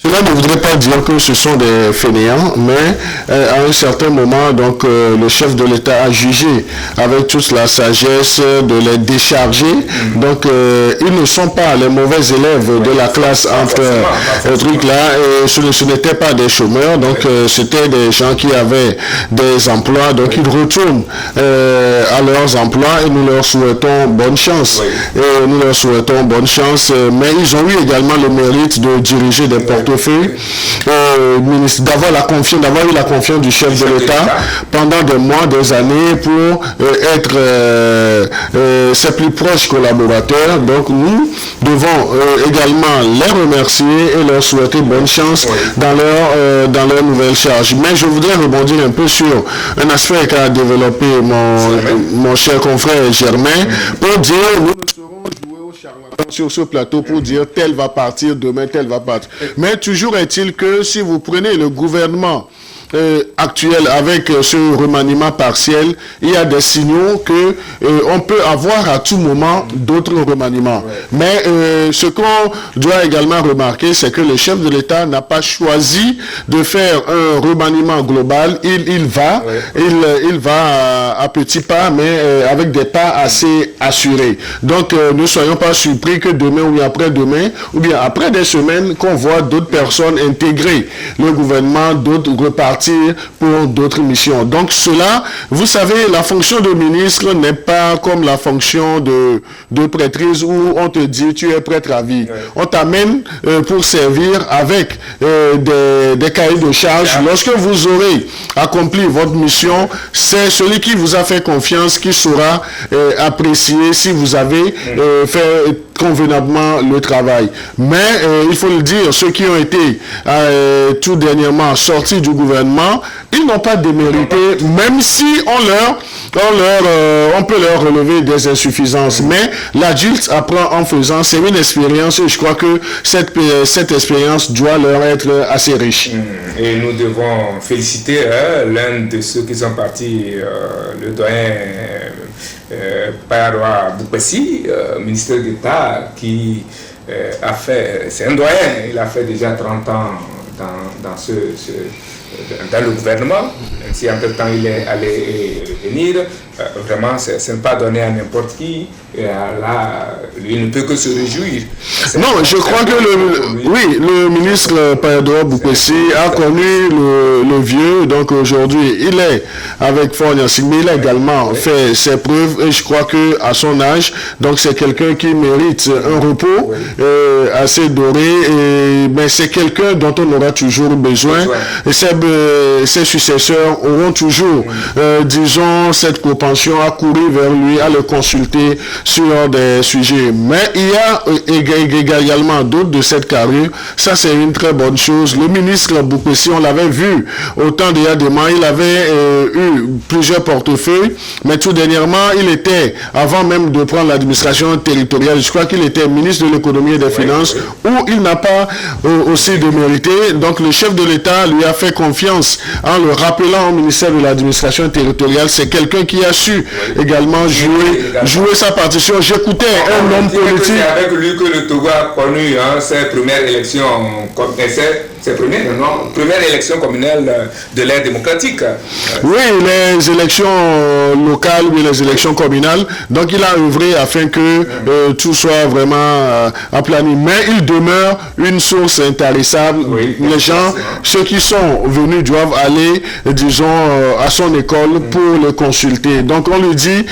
Cela ne voudrait pas dire que ce sont des fainéants, mais à un certain moment, donc le chef de l'État a jugé avec toute la sagesse de les décharger. Donc ils ne sont pas les mauvais élèves de la classe entre trucs là, et ce n'étaient pas des chômeurs, donc c'était des gens qui avaient des emplois, donc ils retournent à leurs emplois et nous leur souhaitons bonne chance. Et nous leur souhaitons bonne chance, mais ils ont eu également le mérite de diriger des portefeuilles, d'avoir eu la confiance du chef de l'État pendant des mois, des années pour être ses plus proches collaborateurs. Donc nous devons également les remercier et leur souhaiter bonne chance dans leur nouvelle charge. Mais je voudrais rebondir un peu sur un aspect qu'a développé mon cher confrère Germain pour dire nous ne serons jouer au charlatan sur ce plateau pour dire tel va partir demain, tel va partir. Mais toujours est-il que si vous prenez le gouvernement actuel avec ce remaniement partiel, il y a des signaux que on peut avoir à tout moment d'autres remaniements. Mais ce qu'on doit également remarquer, c'est que le chef de l'État n'a pas choisi de faire un remaniement global. Il va à petits pas, mais avec des pas assez assurés. Donc ne soyons pas surpris que demain ou après-demain, ou bien après des semaines, qu'on voit d'autres personnes intégrer le gouvernement, d'autres repartir pour d'autres missions. Donc cela, vous savez, la fonction de ministre n'est pas comme la fonction de prêtrise où on te dit tu es prêtre à vie. On t'amène pour servir avec des cahiers de charges. Lorsque vous aurez accompli votre mission, c'est celui qui vous a fait confiance qui saura apprécier si vous avez fait convenablement le travail. Mais il faut le dire, ceux qui ont été tout dernièrement sortis du gouvernement, ils n'ont pas démérité, même si on peut leur relever des insuffisances. Mais l'adulte apprend en faisant, c'est une expérience et je crois que cette expérience doit leur être assez riche.
Et nous devons féliciter l'un de ceux qui sont partis, le doyen Payaroa Boupessi, ministre d'État, qui a fait, c'est un doyen, il a fait déjà 30 ans dans le gouvernement, même si en peu de temps il est allé venir, vraiment ce n'est pas donné à n'importe qui, et là, lui ne peut que se réjouir.
Non, je crois que le ministre Payaroa Boupessi a connu le vieux, donc aujourd'hui il est avec Fort Nyasing, mais il a également fait ses preuves et je crois que à son âge, donc c'est quelqu'un qui mérite un repos assez doré, mais c'est quelqu'un dont on aura toujours besoin et ses successeurs auront toujours, disons, cette propension à courir vers lui, à le consulter sur des sujets. Mais il y a également d'autres de cette carrière. Ça, c'est une très bonne chose. Le ministre Boupessi, on l'avait vu au temps de Yadema, il avait eu plusieurs portefeuilles, mais tout dernièrement, il était, avant même de prendre l'administration territoriale, je crois qu'il était ministre de l'économie et des finances, où il n'a pas aussi démérité. Donc, le chef de l'État lui a fait confiance en le rappelant au ministère de l'administration territoriale. C'est quelqu'un qui a su également jouer sa partition. J'écoutais un homme politique.
C'est avec lui que le Togo a connu ses premières élections, ses premières élections communales de l'ère démocratique.
Oui, les élections locales, oui, les élections communales. Donc il a œuvré afin que tout soit vraiment aplani. Mais il demeure une source intarissable. Oui, les gens, ceux qui sont venus doivent aller, disons, à son école pour le consulter. Donc on lui dit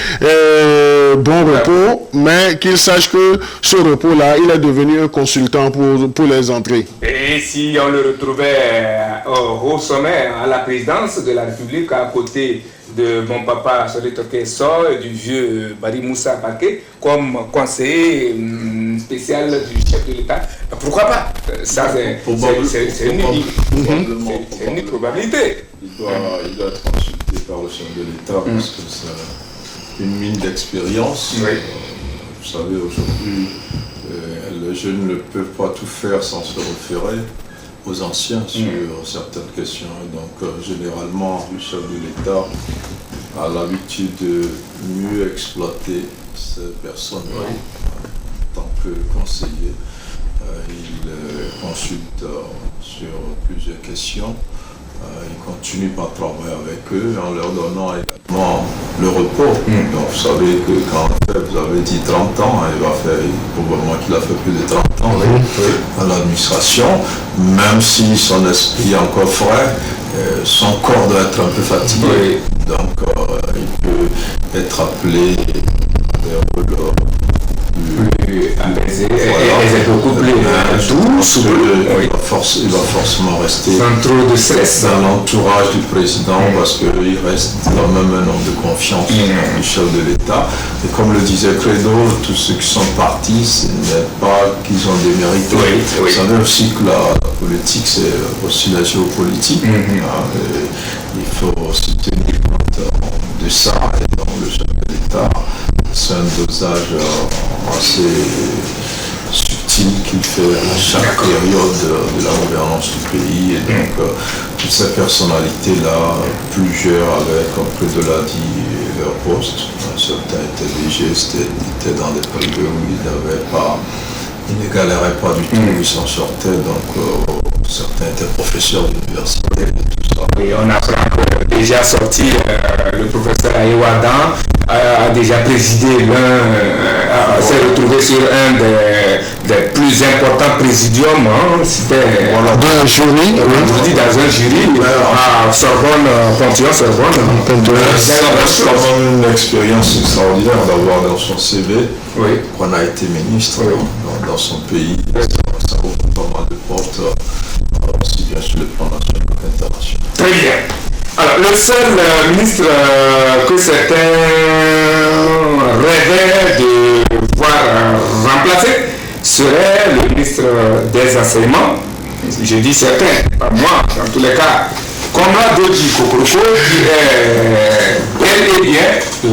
bon repos, mais qu'il sache que ce repos-là, il est devenu un consultant pour les entrées.
Et si on le retrouvait au sommet, à la présidence de la République, à côté de mon papa Solé Tokeso et du vieux Bari Moussa Paquet, comme conseiller spécial du chef de l'État, pourquoi pas? Ça, c'est une probabilité.
Il doit être consulté par le chef de l'État parce que c'est une mine d'expérience.
Oui.
Vous savez, aujourd'hui, les jeunes ne peuvent pas tout faire sans se référer aux anciens sur certaines questions. Donc, généralement, le chef de l'État a l'habitude de mieux exploiter ces personnes-là. En tant que conseiller, il consulte sur plusieurs questions. Il continue par travailler avec eux en leur donnant également le repos. Donc vous savez que quand vous avez dit 30 ans, il va faire probablement qu'il a fait plus de 30 ans dans l'administration, même si son esprit est encore frais, son corps doit être un peu fatigué. Donc il peut être appelé à des rôles
plus apaisé et beaucoup plus doux,
il va forcément rester
sans trop de stress
dans l'entourage du président parce qu'il reste quand même un homme de confiance du chef de l'État. Et comme le disait Credo, tous ceux qui sont partis, ce n'est pas qu'ils ont démérité. Vous savez aussi que la politique, c'est aussi la géopolitique. Il faut aussi tenir compte de ça. Et donc le chef de l'État, c'est un dosage assez subtil qu'il fait à chaque période de la gouvernance du pays. Et donc, toutes ces personnalités-là, plus gèrent avec, comme Prédo l'a dit, leur poste. Certains étaient DG, étaient dans des privés où ils ne galéraient pas du tout, ils s'en sortaient. Donc, certains étaient professeurs d'université et tout ça.
Et on apprend que déjà sorti, le professeur Ayewadan a déjà présidé s'est retrouvé sur un des plus importants présidiums. C'était
dans un jury.
Dans un jury à Sorbonne, Panthéon-Sorbonne.
C'est quand même une expérience extraordinaire d'avoir dans son CV qu'on a été ministre dans son pays. Ça ouvre pas mal de portes, aussi bien sur le plan national qu'international.
Très bien. Alors, le seul ministre que certains rêvaient de voir remplacer serait le ministre des Enseignements. Je dis certains, pas moi, dans tous les cas. Conrad Dodji Kokoroko, qui est bel et bien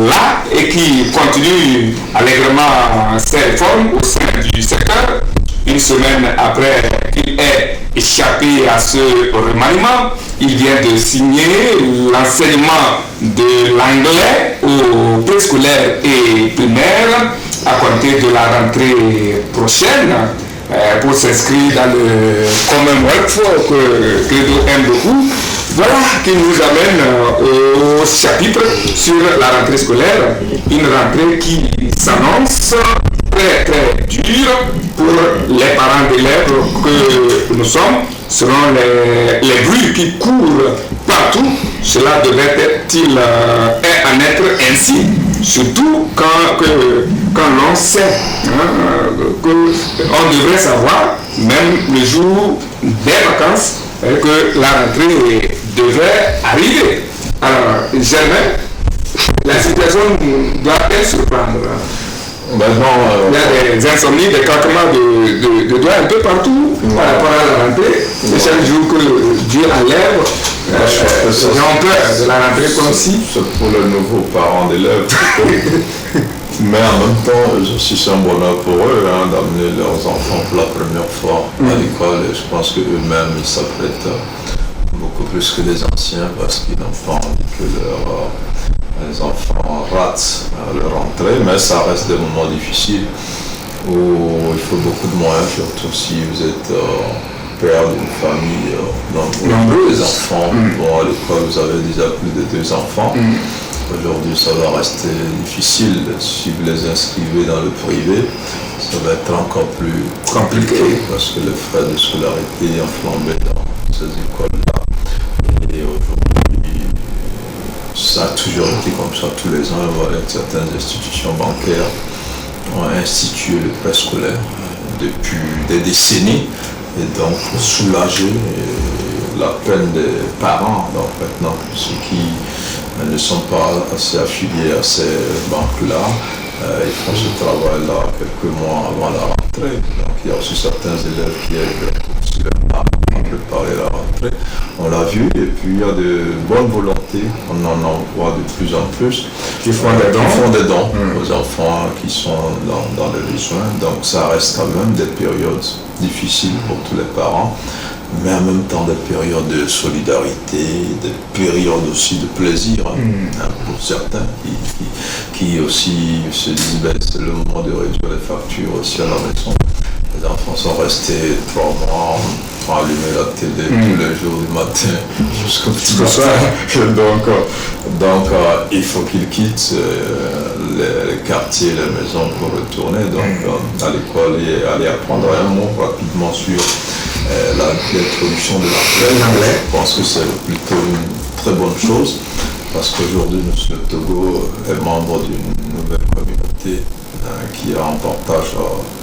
là et qui continue allègrement ses réformes au sein du secteur. Une semaine après qu'il ait échappé à ce remaniement, il vient de signer l'enseignement de l'anglais aux préscolaires et primaires à compter de la rentrée prochaine pour s'inscrire dans le Commonwealth que Credo aime beaucoup. Voilà qui nous amène au chapitre sur la rentrée scolaire, une rentrée qui s'annonce très très dur pour les parents d'élèves que nous sommes, selon les bruits qui courent partout. Cela devrait-il en être ainsi, surtout quand l'on sait qu'on devrait savoir, même le jour des vacances, que la rentrée devrait arriver. Alors, jamais la situation doit-elle surprendre. Il y a des insomnies, des craquements de doigts un peu partout par rapport à la rentrée. C'est chaque jour que Dieu enlève. J'ai peur de la rentrée comme si.
C'est pour les nouveaux parents d'élèves. Mais en même temps, c'est un bonheur pour eux d'amener leurs enfants pour la première fois à l'école. Et je pense qu'eux-mêmes, ils s'apprêtent beaucoup plus que les anciens parce qu'ils n'ont pas envie que les enfants ratent leur rentrée, mais ça reste des moments difficiles où il faut beaucoup de moyens, surtout si vous êtes père d'une famille nombreuse. Les enfants vont à l'école, vous avez déjà plus de 2 enfants. Aujourd'hui, ça va rester difficile. Si vous les inscrivez dans le privé, ça va être encore plus compliqué parce que les frais de scolarité ont flambé dans ces écoles-là. Et aujourd'hui, ça a toujours été comme ça tous les ans. Voilà, certaines institutions bancaires ont institué le préscolaire depuis des décennies, et donc pour soulager la peine des parents. Donc maintenant, ceux qui ne sont pas assez affiliés à ces banques-là, ils font ce travail-là quelques mois avant la rentrée. Donc il y a aussi certains élèves qui aident préparer la rentrée. On l'a vu, et puis il y a de bonnes volontés, on en voit de plus en plus,
qui font des dons
aux enfants qui sont dans les besoins. Donc ça reste quand même des périodes difficiles pour tous les parents, mais en même temps des périodes de solidarité, des périodes aussi de plaisir pour certains qui aussi se disent c'est le moment de réduire les factures aussi à la maison. Les enfants sont restés 3 mois à allumer la télé tous les jours du matin jusqu'au petit matin. Donc il faut qu'ils quittent les quartiers, les maisons pour retourner à l'école et aller apprendre un mot rapidement sur l'introduction de l'anglais. Je pense que c'est plutôt une très bonne chose, parce qu'aujourd'hui le Togo est membre d'une nouvelle communauté qui a en partage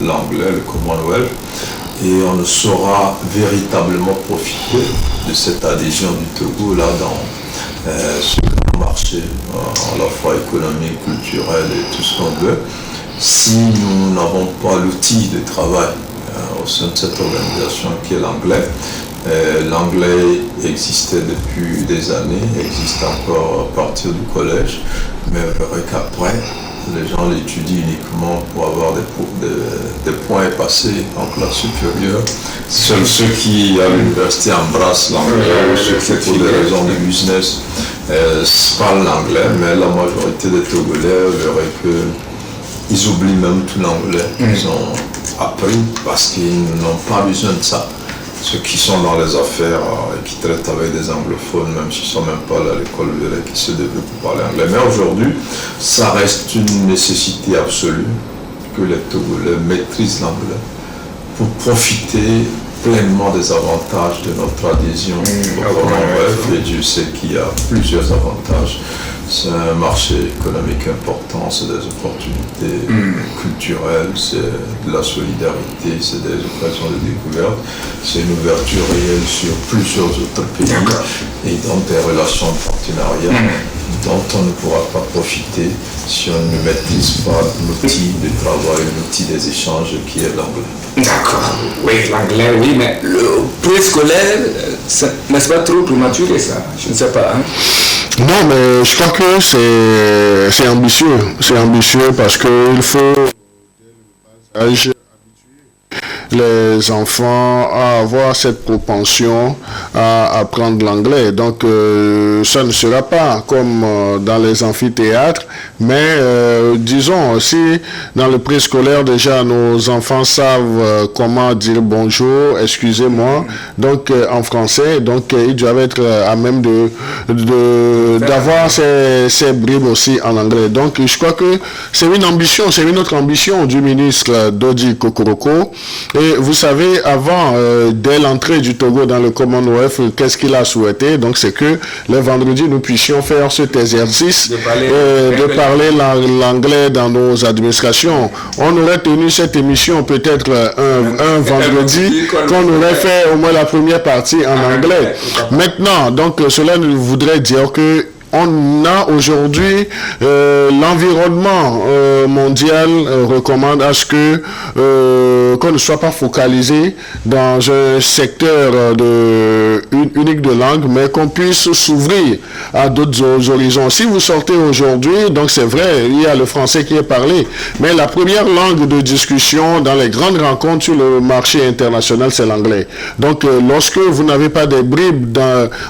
l'anglais, le Commonwealth, et on ne saura véritablement profiter de cette adhésion du Togo là dans ce grand marché, à la fois économique, culturel et tout ce qu'on veut, si nous n'avons pas l'outil de travail au sein de cette organisation qui est l'anglais. L'anglais existait depuis des années, existe encore à partir du collège, mais vrai qu'après, les gens l'étudient uniquement pour avoir des points passés en classe supérieure. Seuls ceux qui à l'université embrassent l'anglais, ou ceux qui pour des raisons de business parlent l'anglais, mais la majorité des Togolais verraient qu'ils oublient même tout l'anglais qu'ils ont appris parce qu'ils n'ont pas besoin de ça. Ceux qui sont dans les affaires et qui traitent avec des anglophones, même s'ils ne sont même pas là à l'école, qui se développent pour parler anglais. Mais aujourd'hui, ça reste une nécessité absolue que les Togolais maîtrisent l'anglais pour profiter pleinement des avantages de notre adhésion au Commonwealth. Et Dieu sait qu'il y a plusieurs avantages. C'est un marché économique important, c'est des opportunités culturelles, c'est de la solidarité, c'est des occasions de découverte, c'est une ouverture réelle sur plusieurs autres pays et donc des relations de partenariat dont on ne pourra pas profiter si on ne maîtrise pas l'outil de travail, l'outil des échanges qui est l'anglais.
D'accord, oui, l'anglais, oui, mais le préscolaire, n'est-ce pas trop prématuré ça? Je ne sais pas.
Non, mais je crois que c'est ambitieux. C'est ambitieux parce qu'il faut habituer les enfants à avoir cette propension à apprendre l'anglais. Donc, ça ne sera pas comme dans les amphithéâtres, mais disons, si dans le préscolaire, déjà, nos enfants savent comment dire bonjour, excusez-moi, donc en français, donc ils doivent être à même d'avoir ces bribes aussi en anglais. Donc, je crois que c'est une ambition, c'est une autre ambition du ministre Dodi Kokoroko. Et vous savez, avant, dès l'entrée du Togo dans le Commonwealth, qu'est-ce qu'il a souhaité? Donc, c'est que les vendredis, nous puissions faire cet exercice de parler l'anglais dans nos administrations. On aurait tenu cette émission peut-être un vendredi, qu'on aurait fait au moins la première partie en anglais. Maintenant, donc, cela voudrait dire que on a aujourd'hui l'environnement mondial recommande à ce que qu'on ne soit pas focalisé dans un secteur unique de langue, mais qu'on puisse s'ouvrir à d'autres horizons. Si vous sortez aujourd'hui, donc c'est vrai, il y a le français qui est parlé, mais la première langue de discussion dans les grandes rencontres sur le marché international, c'est l'anglais. Donc lorsque vous n'avez pas des bribes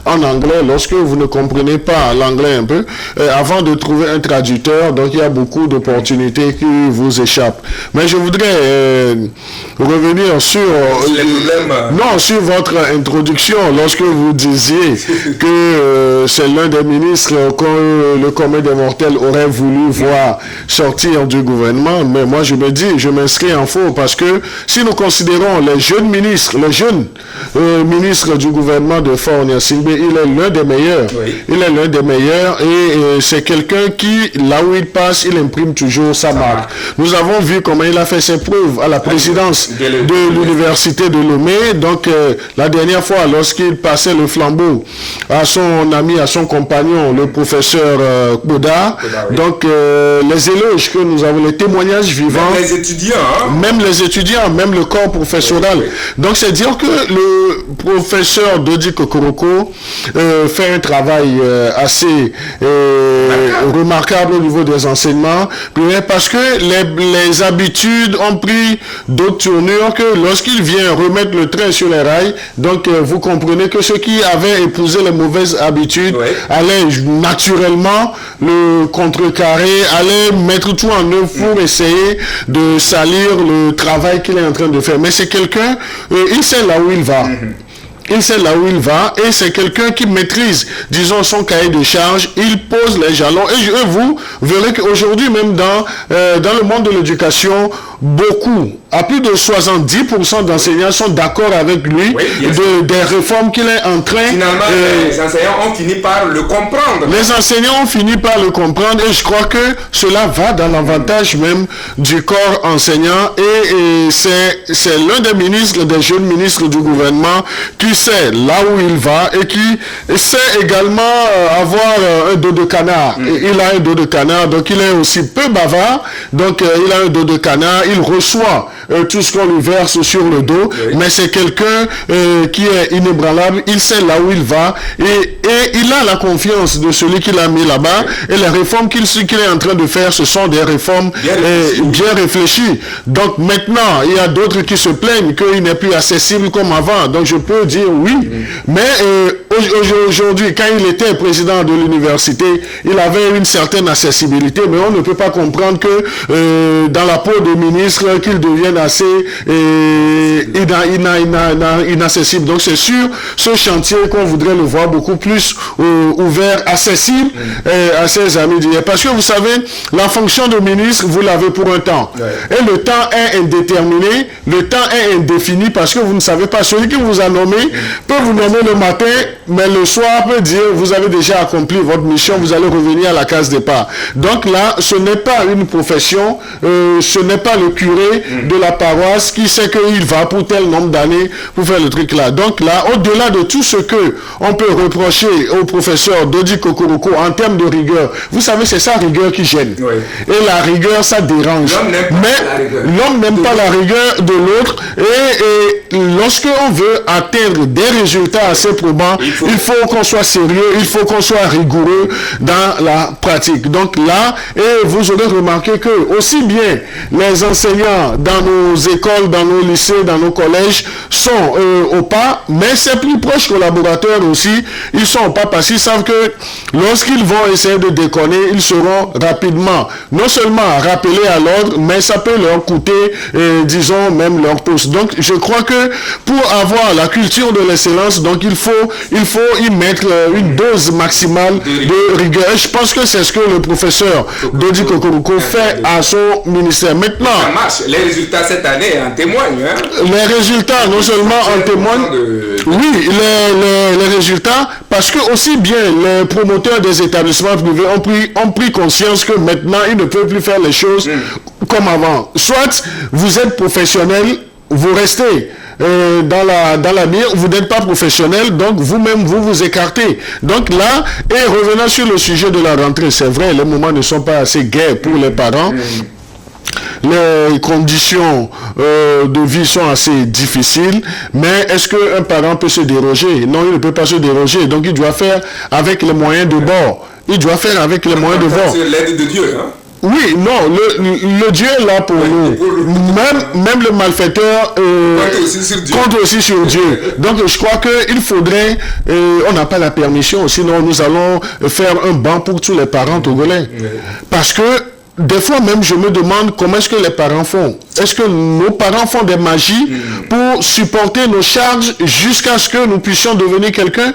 en anglais, lorsque vous ne comprenez pas l'anglais un peu, avant de trouver un traducteur, donc il y a beaucoup d'opportunités qui vous échappent. Mais je voudrais revenir sur sur votre introduction, lorsque vous disiez que c'est l'un des ministres que le commun des mortels aurait voulu voir sortir du gouvernement, mais moi je me dis, je m'inscris en faux, parce que si nous considérons les jeunes ministres, le jeune ministre du gouvernement de Faure Gnassingbé, il est l'un des meilleurs. Oui. Il est l'un des meilleurs. d'ailleurs, et c'est quelqu'un qui, là où il passe, il imprime toujours sa marque. Nous avons vu comment il a fait ses preuves à la présidence de l'université de Lomé. Donc, la dernière fois, lorsqu'il passait le flambeau à son ami, à son compagnon, le professeur Boda, donc les éloges que nous avons, les témoignages vivants,
même les étudiants,
même le corps professoral. Donc, c'est dire que le professeur Dodi Kokoroko fait un travail assez remarquable au niveau des enseignements, parce que les habitudes ont pris d'autres tournures que lorsqu'il vient remettre le train sur les rails, donc vous comprenez que ceux qui avaient épousé les mauvaises habitudes allaient naturellement le contrecarrer, allaient mettre tout en œuvre pour essayer de salir le travail qu'il est en train de faire. Mais c'est quelqu'un, il sait là où il va. Il sait là où il va et c'est quelqu'un qui maîtrise, disons, son cahier de charge. Il pose les jalons et vous verrez qu'aujourd'hui même dans le monde de l'éducation, beaucoup, à plus de 70% d'enseignants sont d'accord avec lui des réformes qu'il est en train.
Finalement, les enseignants ont fini par le comprendre.
Les enseignants ont fini par le comprendre et je crois que cela va dans l'avantage même du corps enseignant et c'est l'un des ministres, des jeunes ministres du gouvernement qui sait là où il va et qui sait également avoir un dos de canard. Il a un dos de canard, donc il est aussi peu bavard, donc il a un dos de canard, il reçoit tout ce qu'on lui verse sur le dos, mais c'est quelqu'un qui est inébranlable, il sait là où il va et il a la confiance de celui qui l'a mis là-bas et les réformes qu'il est en train de faire, ce sont des réformes bien réfléchies. Donc maintenant, il y a d'autres qui se plaignent qu'il n'est plus accessible comme avant, donc je peux dire oui, mais aujourd'hui, quand il était président de l'université, il avait une certaine accessibilité, mais on ne peut pas comprendre que dans la peau de ministre, qu'il devienne assez inaccessible. Donc c'est sur ce chantier qu'on voudrait le voir beaucoup plus ouvert, accessible à ses amis d'hier. Parce que vous savez, la fonction de ministre, vous l'avez pour un temps. Et le temps est indéterminé, le temps est indéfini parce que vous ne savez pas, celui qui vous a nommé peut vous nommer le matin, mais le soir peut dire vous avez déjà accompli votre mission, vous allez revenir à la case départ. Donc là, ce n'est pas une profession, ce n'est pas le curé de la paroisse qui sait qu'il va pour tel nombre d'années pour faire le truc là. Donc là, au-delà de tout ce que on peut reprocher au professeur Dodi Kokoroko en termes de rigueur, vous savez, c'est sa rigueur qui gêne. Et la rigueur, ça dérange. Mais l'homme n'aime pas la rigueur de l'autre et lorsque on veut atteindre des résultats assez probants, il faut qu'on soit sérieux, il faut qu'on soit rigoureux dans la pratique. Donc là, et vous aurez remarqué que aussi bien les enseignants dans nos écoles, dans nos lycées, dans nos collèges sont au pas, mais ces plus proches collaborateurs aussi, ils sont au pas parce qu'ils savent que lorsqu'ils vont essayer de déconner, ils seront rapidement, non seulement rappelés à l'ordre, mais ça peut leur coûter, disons, même leur poste. Donc je crois que pour avoir la culture de l'excellence, donc il faut y mettre une dose maximale de rigueur. Et je pense que c'est ce que le professeur Dodi Kokoroko fait à son ministère. Maintenant,
ça marche. Les résultats cette année en témoignent.
Les résultats non seulement en témoignent, oui, les résultats, parce que aussi bien les promoteurs des établissements privés ont pris conscience que maintenant ils ne peuvent plus faire les choses comme avant. Soit vous êtes professionnel, vous restez dans la mire, vous n'êtes pas professionnel, donc vous-même vous écartez. Donc là, et revenant sur le sujet de la rentrée, c'est vrai, les moments ne sont pas assez gais pour les parents. Les conditions de vie sont assez difficiles, mais est-ce qu'un parent peut se déroger? Non, il ne peut pas se déroger, donc il doit faire avec les moyens de bord. Il doit faire avec les moyens de bord.
C'est l'aide de Dieu, hein?
Oui, non, le Dieu est là pour nous. Même le malfaiteur compte aussi sur Dieu. Donc je crois qu'il faudrait, on n'a pas la permission, sinon nous allons faire un banc pour tous les parents togolais. Parce que des fois même je me demande comment est-ce que les parents font. est-ce que nos parents font des magies pour supporter nos charges jusqu'à ce que nous puissions devenir quelqu'un?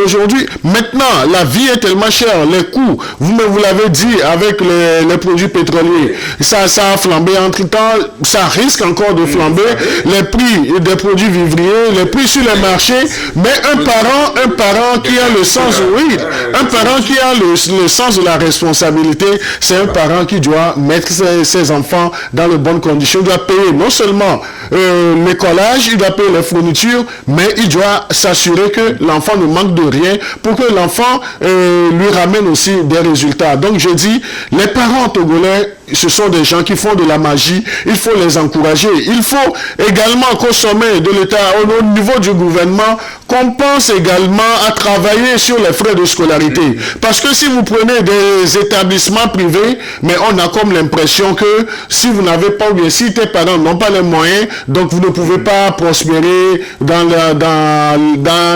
Aujourd'hui, maintenant, la vie est tellement chère, les coûts, vous l'avez dit, avec les produits pétroliers, ça a flambé. Entre-temps, ça risque encore de flamber. Les prix des produits vivriers, les prix sur les marchés, mais un parent qui a le sens, oui, un parent qui a le sens de la responsabilité, c'est un parent qui doit mettre ses enfants dans de bonnes conditions. Il doit payer non seulement l'écolage, il doit payer les fournitures, mais il doit s'assurer que l'enfant ne manque de rien pour que l'enfant lui ramène aussi des résultats. Donc je dis, les parents togolais, ce sont des gens qui font de la magie, il faut les encourager. Il faut également qu'au sommet de l'État, au niveau du gouvernement, qu'on pense également à travailler sur les frais de scolarité. Parce que si vous prenez des établissements privés, mais on a comme l'impression que si vous n'avez pas, ou bien si tes parents n'ont pas les moyens, donc vous ne pouvez pas prospérer dans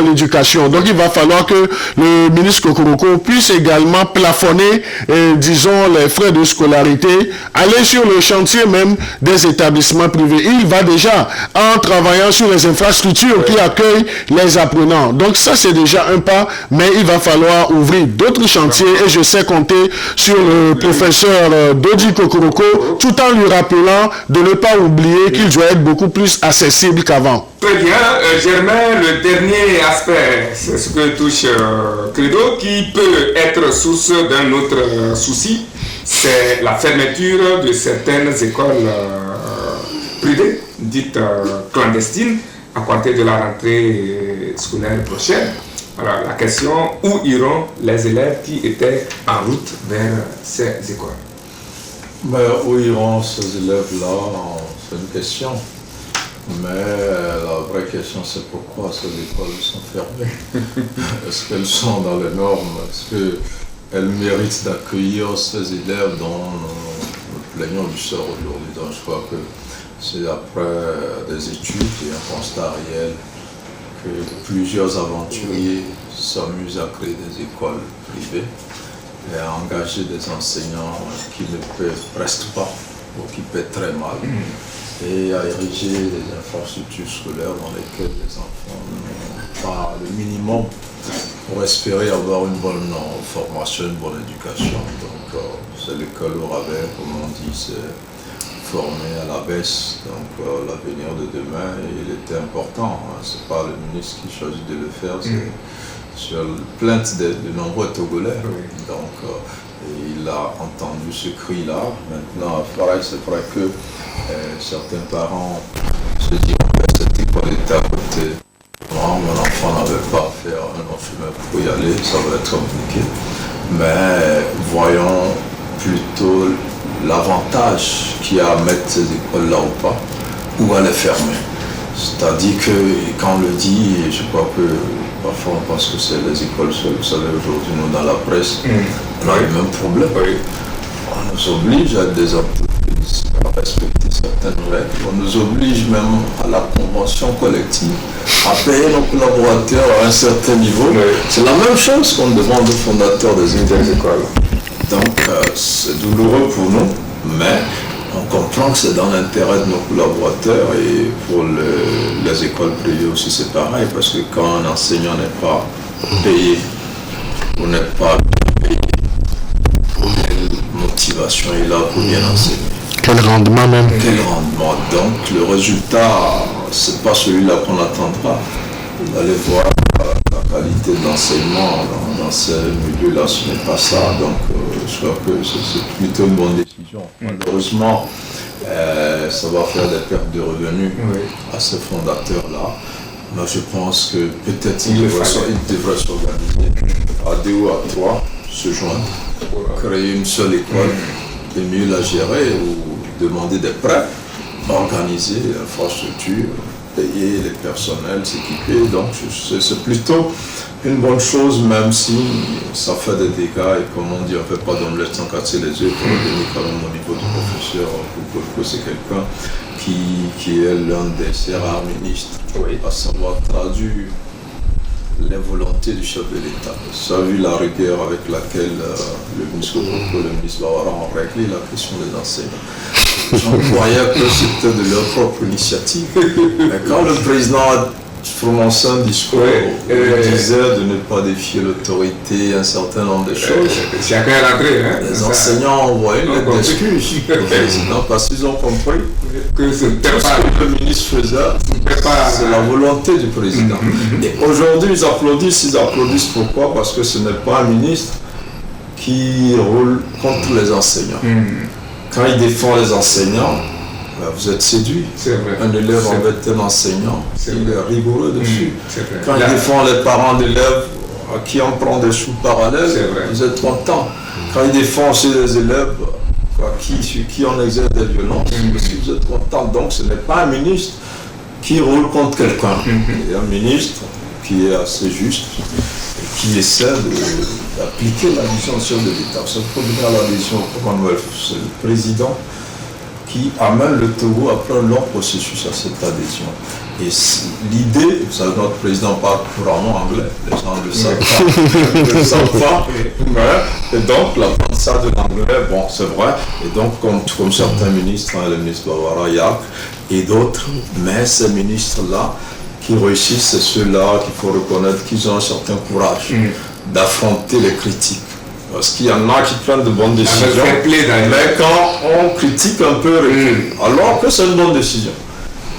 l'éducation. Donc il va falloir que le ministre Kokoroko puisse également plafonner, disons, les frais de scolarité, aller sur le chantier même des établissements privés. Il va déjà en travaillant sur les infrastructures qui accueillent les apprenants. Donc ça, c'est déjà un pas, mais il va falloir ouvrir d'autres chantiers et je sais compter sur le professeur Dodi Kokoroko tout en lui rappelant de ne pas oublier qu'il doit être beaucoup plus accessible qu'avant.
Très bien, Germain, le dernier aspect, c'est ce que touche Credo, qui peut être source d'un autre souci, c'est la fermeture de certaines écoles privées, dites clandestines, à compter de la rentrée scolaire prochaine. Alors la question, où iront les élèves qui étaient en route vers ces écoles?
Ben, où iront ces élèves-là? C'est une question. Mais la vraie question, c'est pourquoi ces écoles sont fermées. Est-ce qu'elles sont dans les normes? Est-ce qu'elles méritent d'accueillir ces élèves dont nous plaignons du sort aujourd'hui? Donc je crois que c'est après des études et un constat réel que plusieurs aventuriers s'amusent à créer des écoles privées et à engager des enseignants qui ne paient presque pas ou qui paient très mal et à ériger des infrastructures scolaires dans lesquelles les enfants n'ont pas le minimum pour espérer avoir une bonne formation, une bonne éducation. Donc c'est l'école au rabais, comme on dit, c'est formé à la baisse. Donc l'avenir de demain, il était important. C'est pas le ministre qui choisit de le faire, c'est sur plainte de nombreux Togolais. Donc il a entendu ce cri-là. Maintenant, c'est vrai que certains parents se diront que cette école était à côté. Moi, mon enfant n'avait pas à faire un long chemin pour y aller, ça va être compliqué. Mais voyons plutôt l'avantage qu'il y a à mettre ces écoles-là ou pas, ou à les fermer. C'est-à-dire que quand on le dit, je crois que parfois on pense que c'est les écoles seules. Vous savez, aujourd'hui, nous, dans la presse, on a le même problème. On nous oblige à être des entreprises, à respecter certaines règles. On nous oblige même à la convention collective, à payer nos collaborateurs à un certain niveau. C'est la même chose qu'on demande aux fondateurs des écoles. Donc, c'est douloureux pour nous, mais on comprend que c'est dans l'intérêt de nos collaborateurs et pour les écoles privées aussi c'est pareil, parce que quand un enseignant n'est pas payé ou n'est pas payé, quelle motivation il a pour bien enseigner?
Quel rendement même?
Quel rendement? Donc le résultat, c'est pas celui-là qu'on attendra. Vous allez voir la qualité de l'enseignement dans ces milieux-là, ce n'est pas ça. Donc je crois que c'est plutôt une bonne décision. Malheureusement, ça va faire des pertes de revenus à ces fondateurs-là. Mais je pense que peut-être ils devraient s'organiser à 2 ou à 3, se joindre, créer une seule école et mieux la gérer ou demander des prêts, organiser l'infrastructure, payer les personnels, s'équiper. Donc c'est plutôt une bonne chose, même si ça fait des dégâts et comme on dit, on ne fait pas d'omelette sans casser les yeux pour revenir quand même au niveau du professeur. Pour c'est quelqu'un qui est l'un des ces rares ministres à savoir traduire les volontés du chef de l'État. Ça a vu la rigueur avec laquelle le ministre Bawara a réglé la question des enseignants. Les gens croyaient que c'était de leur propre initiative. Mais quand le président a prononcé un discours où il disait de ne pas défier l'autorité, un certain nombre de choses,
chacun est rentré.
les enseignants ont envoyé une lettre d'excuse au président parce qu'ils ont compris
que
tout ce que le ministre faisait, c'est la volonté du président. Et aujourd'hui, ils applaudissent pourquoi? Parce que ce n'est pas un ministre qui roule contre les enseignants. Quand il défend les enseignants, vous êtes séduit. Un élève embête un enseignant, il est rigoureux dessus. Quand il défend les parents d'élèves à qui on prend des sous parallèles, vous êtes content. Quand il défend aussi les élèves sur qui on exerce des violences, aussi vous êtes content. Donc ce n'est pas un ministre qui roule contre quelqu'un. Il y a un ministre qui est assez juste et qui essaie d'appliquer la vision de l'État. C'est le la vision au Commonwealth. C'est le président qui amène le Togo après un long processus à cette adhésion. Et l'idée, vous savez, notre président parle couramment anglais, les gens ne le savent pas, et donc l'apprentissage de l'anglais, bon, c'est vrai, et donc comme certains ministres, le ministre Bawara Yak et d'autres, mais ces ministres-là qui réussissent, c'est ceux-là qu'il faut reconnaître qu'ils ont un certain courage d'affronter les critiques. Parce qu'il y en a qui prennent de bonnes décisions, mais quand on critique un peu, alors que c'est une bonne décision.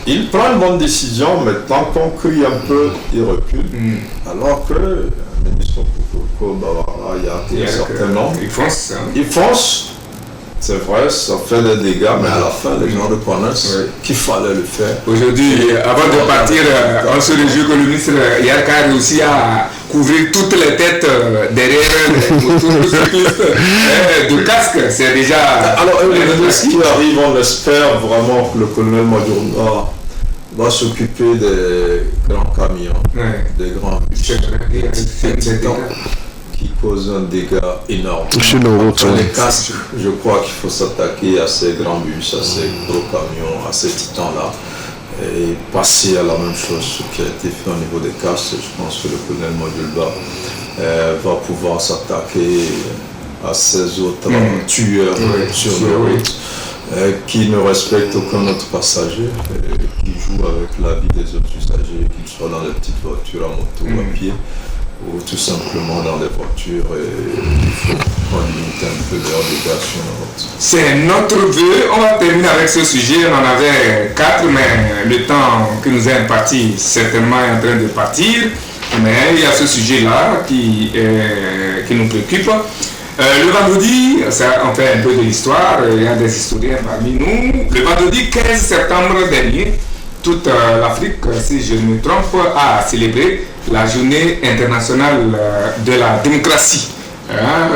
Il prend une bonne décision, mais tant qu'on crie un peu, il recule. Alors que le ministre Koko Bawara, il y a certainement. Il fonce. C'est vrai, ça fait des dégâts, mais à la fin, les gens reconnaissent qu'il fallait le faire.
Aujourd'hui, avant de partir, on se réjouit que le ministre Yarka a réussi à couvrir toutes les têtes derrière les motocyclistes de casque. C'est déjà...
Alors, ce qui arrive, on espère vraiment que le colonel Madjourna va s'occuper des grands camions, des grands bus, qui cause un dégât énorme.
Sur nos routes,
les casques, je crois qu'il faut s'attaquer à ces grands bus, à ces gros camions, à ces titans-là, et passer à la même chose, ce qui a été fait au niveau des casques. Je pense que le colonel Modulba va pouvoir s'attaquer à ces autres tueurs sur nos routes, qui ne respectent aucun autre passager, qui jouent avec la vie des autres usagers, qu'ils soient dans les petites voitures, à moto ou à pied, ou tout simplement dans les voitures, et il faut qu'on limite un peu leurs dégâts sur la route.
C'est notre vœu. On va terminer avec ce sujet. On en avait 4, mais le temps que nous est imparti certainement est en train de partir. Mais il y a ce sujet-là qui nous préoccupe. Le vendredi, ça, on fait un peu de l'histoire, il y a des historiens parmi nous. Le vendredi 15 septembre dernier, toute l'Afrique, si je ne me trompe, a célébré la journée internationale de la démocratie.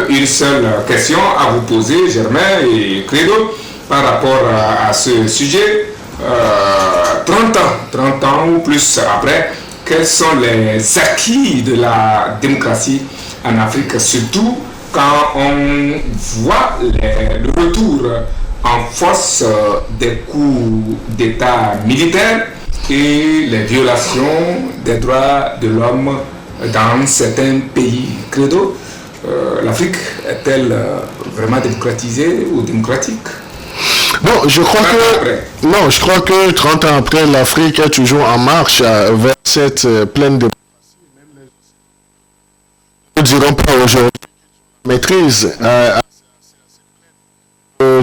Une seule question à vous poser, Germain et Credo, par rapport à ce sujet. 30 ans ou plus après, quels sont les acquis de la démocratie en Afrique, surtout quand on voit le retour en force des coups d'État militaires et les violations des droits de l'homme dans certains pays. Credo, l'Afrique est-elle vraiment démocratisée ou démocratique?
Non, je crois que 30 ans après, l'Afrique est toujours en marche vers cette pleine démocratie. Nous ne dirons pas aujourd'hui maîtrise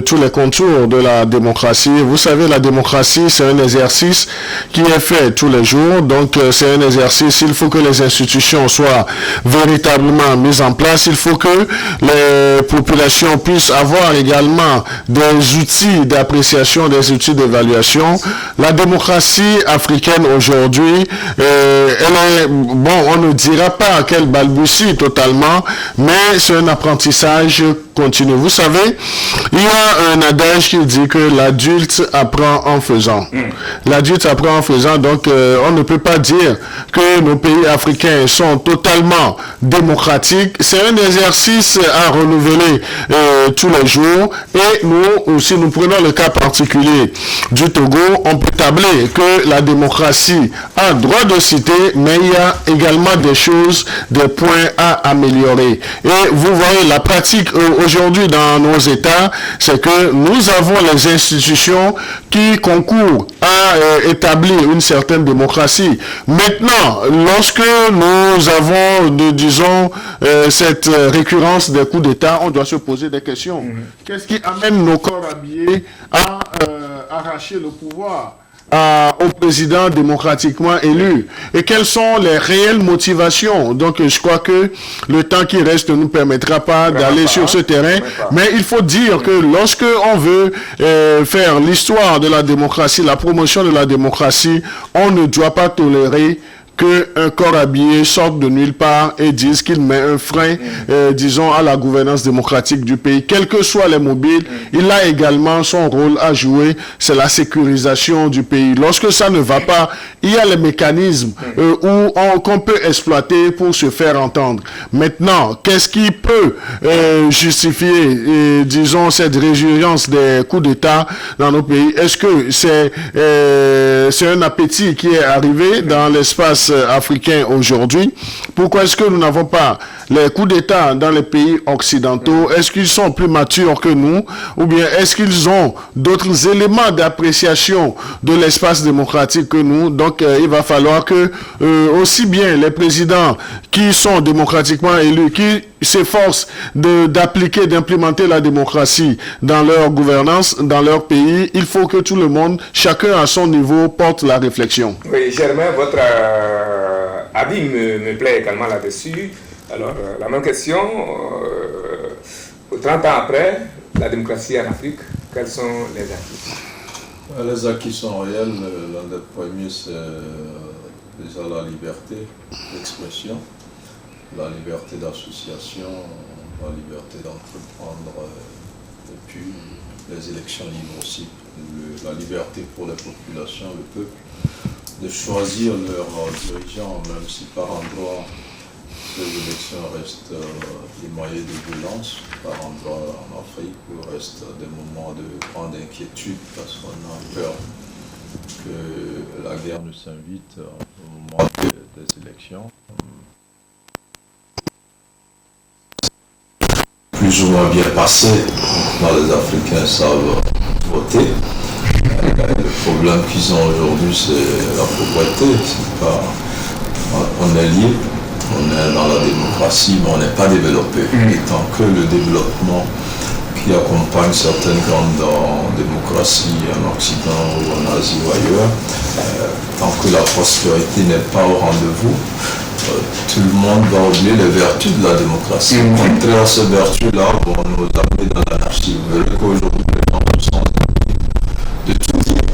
tous les contours de la démocratie. Vous savez, la démocratie, c'est un exercice qui est fait tous les jours. Donc, c'est un exercice, il faut que les institutions soient véritablement mises en place. Il faut que les populations puissent avoir également des outils d'appréciation, des outils d'évaluation. La démocratie africaine aujourd'hui, elle est, bon, on ne dira pas qu'elle balbutie totalement, mais c'est un apprentissage continu. Vous savez, il y a un adage qui dit que l'adulte apprend en faisant. L'adulte apprend en faisant, donc on ne peut pas dire que nos pays africains sont totalement démocratiques. C'est un exercice à renouveler tous les jours. Et nous aussi, nous prenons le cas particulier du Togo, on peut tabler que la démocratie a droit de citer, mais il y a également des choses, des points à améliorer. Et vous voyez, la pratique aujourd'hui dans nos États, c'est que nous avons les institutions qui concourent à établir une certaine démocratie. Maintenant, lorsque nous avons, disons, cette récurrence des coups d'État, on doit se poser des questions. Qu'est-ce qui amène nos corps habillés à arracher le pouvoir au président démocratiquement élu, et quelles sont les réelles motivations? Donc je crois que le temps qui reste ne nous permettra pas d'aller sur ce terrain, mais il faut dire que lorsque on veut faire l'histoire de la démocratie, la promotion de la démocratie, on ne doit pas tolérer qu'un corps habillé sorte de nulle part et dise qu'il met un frein, disons, à la gouvernance démocratique du pays. Quels que soient les mobiles, il a également son rôle à jouer, c'est la sécurisation du pays. Lorsque ça ne va pas, il y a les mécanismes qu'on peut exploiter pour se faire entendre. Maintenant, qu'est-ce qui peut justifier, disons, cette résurgence des coups d'État dans nos pays? Est-ce que c'est un appétit qui est arrivé dans l'espace africain aujourd'hui? Pourquoi est-ce que nous n'avons pas les coups d'État dans les pays occidentaux? Est-ce qu'ils sont plus matures que nous? Ou bien est-ce qu'ils ont d'autres éléments d'appréciation de l'espace démocratique que nous? Donc il va falloir que aussi bien les présidents qui sont démocratiquement élus, qui s'efforcent d'appliquer, d'implémenter la démocratie dans leur gouvernance, dans leur pays, il faut que tout le monde, chacun à son niveau, porte la réflexion.
Oui, Germain, votre avis me plaît également là-dessus. Alors, la même question, 30 ans après, la démocratie en Afrique, quels sont les acquis?
Les acquis sont réels. L'un des premiers, c'est déjà la liberté d'expression, la liberté d'association, la liberté d'entreprendre, et puis les élections libres aussi, la liberté pour les populations, le peuple, de choisir leurs dirigeants, même si par endroits les élections restent émaillées de violence, par endroits en Afrique restent des moments de grande inquiétude parce qu'on a peur que la guerre nous invite au moment des élections. Plus ou moins bien passé, quand les Africains savent voter. Le problème qu'ils ont aujourd'hui, c'est la pauvreté. On est libre, on est dans la démocratie, mais on n'est pas développé. Et tant que le développement qui accompagne certaines grandes démocraties en Occident ou en Asie ou ailleurs, tant que la prospérité n'est pas au rendez-vous, tout le monde va oublier les vertus de la démocratie. Au contraire, ces vertus-là vont nous amener dans l'anarchie. Vous verrez qu'aujourd'hui, les gens se sentent de tout dire,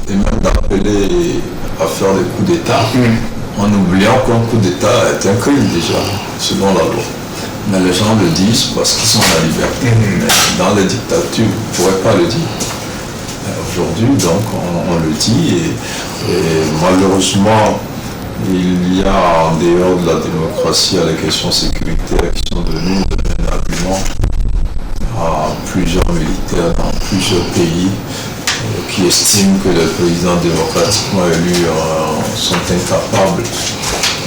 et même d'appeler à faire des coups d'État, en oubliant qu'un coup d'État est un crime déjà, selon la loi. Mais les gens le disent parce qu'ils sont dans la liberté. Mais dans les dictatures, vous ne pourrez pas le dire. Aujourd'hui, donc, on le dit, et malheureusement, il y a en dehors de la démocratie les questions sécuritaires qui sont devenues un argument à plusieurs militaires dans plusieurs pays qui estiment que les présidents démocratiquement élus sont incapables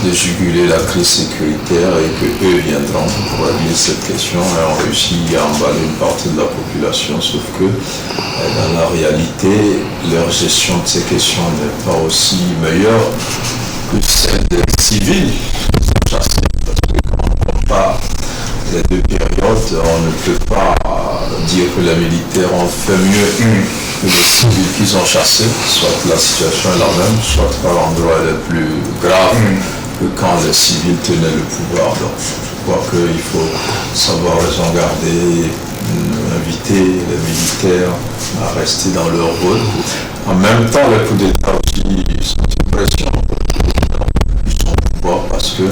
de juguler la crise sécuritaire et qu'eux viendront pour régler cette question et ont réussi à emballer une partie de la population, sauf que dans la réalité, leur gestion de ces questions n'est pas aussi meilleure que celle des civils qui sont chassés. Parce que quand on compare les deux périodes, on ne peut pas dire que les militaires ont fait mieux que les civils qu'ils ont chassés, soit la situation est la même, soit par l'endroit le plus grave que quand les civils tenaient le pouvoir. Donc je crois qu'il faut savoir raison garder, inviter les militaires à rester dans leur rôle. En même temps, les coups d'État aussi sont une pression pour son pouvoir parce que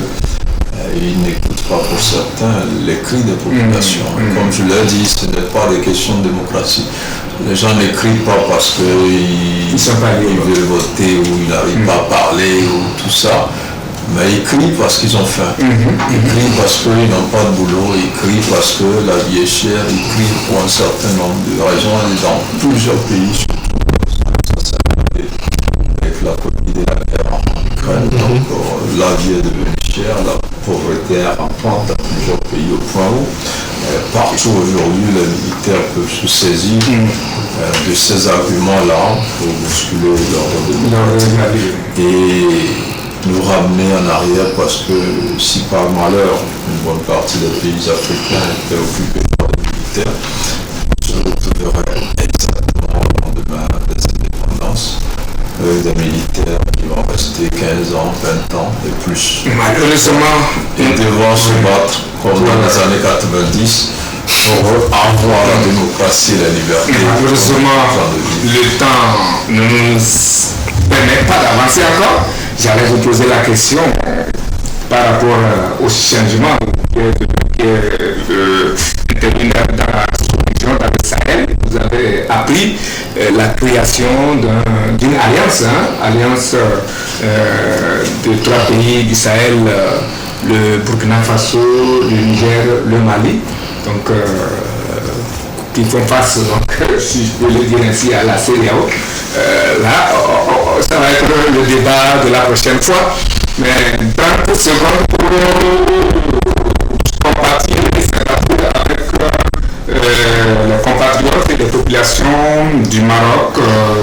ils n'écoutent pas pour certains les cris des populations. Comme je l'ai dit, ce n'est pas des questions de démocratie. Les gens n'écrivent pas parce qu'ils veulent voter ou ils n'arrivent pas à parler ou tout ça. Mais ils crient parce qu'ils ont faim. Ils crient parce qu'ils n'ont pas de boulot. Ils crient parce que la vie est chère. Ils crient pour un certain nombre de raisons. Et dans plusieurs pays, surtout, ça s'est arrivé avec la Covid et la guerre en Ukraine. Donc la vie est devenue chère. La pauvreté est rampante dans plusieurs pays au point où Partout aujourd'hui, les militaires peuvent se saisir de ces arguments-là pour bousculer l'ordre de Mali et nous ramener en arrière, parce que si par malheur une bonne partie des pays africains étaient occupés par des militaires, se retrouveraient exactement au lendemain des indépendances avec des militaires qui vont rester 15 ans, 20 ans et plus.
Malheureusement,
et devront se battre comme dans les années 90 pour avoir la démocratie et la liberté.
Malheureusement, le temps ne nous permet pas d'avancer encore. J'allais vous poser la question par rapport au changement qui est intervenu dans la sous-région, dans le Sahel. Vous avez appris la création d'une alliance, alliance de 3 pays du Sahel, le Burkina Faso, le Niger, le Mali. Donc, qui font face, donc, si je peux le dire ainsi, à la CEDEAO. Là, ça va être le débat de la prochaine fois. Mais 30 secondes pour compatir et s'adapter avec les compatriotes et les populations du Maroc,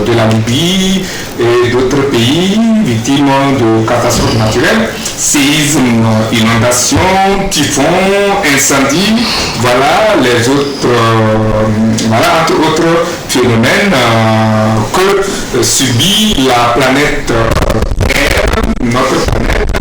de la Libye et d'autres pays victimes de catastrophes naturelles, séismes, inondations, typhons, incendies, voilà les autres, voilà entre autres phénomènes que subit la planète Terre, notre planète,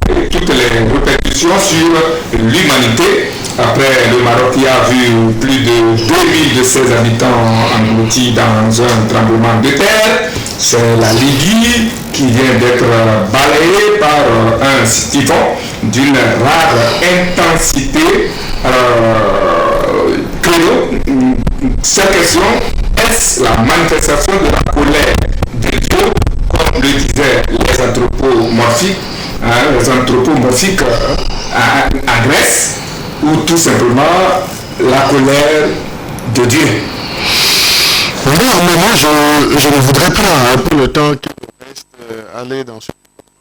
et toutes les répercussions sur l'humanité. Après, le Maroc qui a vu plus de 2000 de ses habitants engloutis dans un tremblement de terre. C'est la Libye qui vient d'être balayée par un typhon d'une rare intensité. Cette question, est-ce la manifestation de la colère de Dieu, comme le disaient les anthropomorphiques en Grèce, ou tout simplement la colère de Dieu?
Oui, moi, je ne voudrais pas, pour le temps qu'il reste, aller dans ce...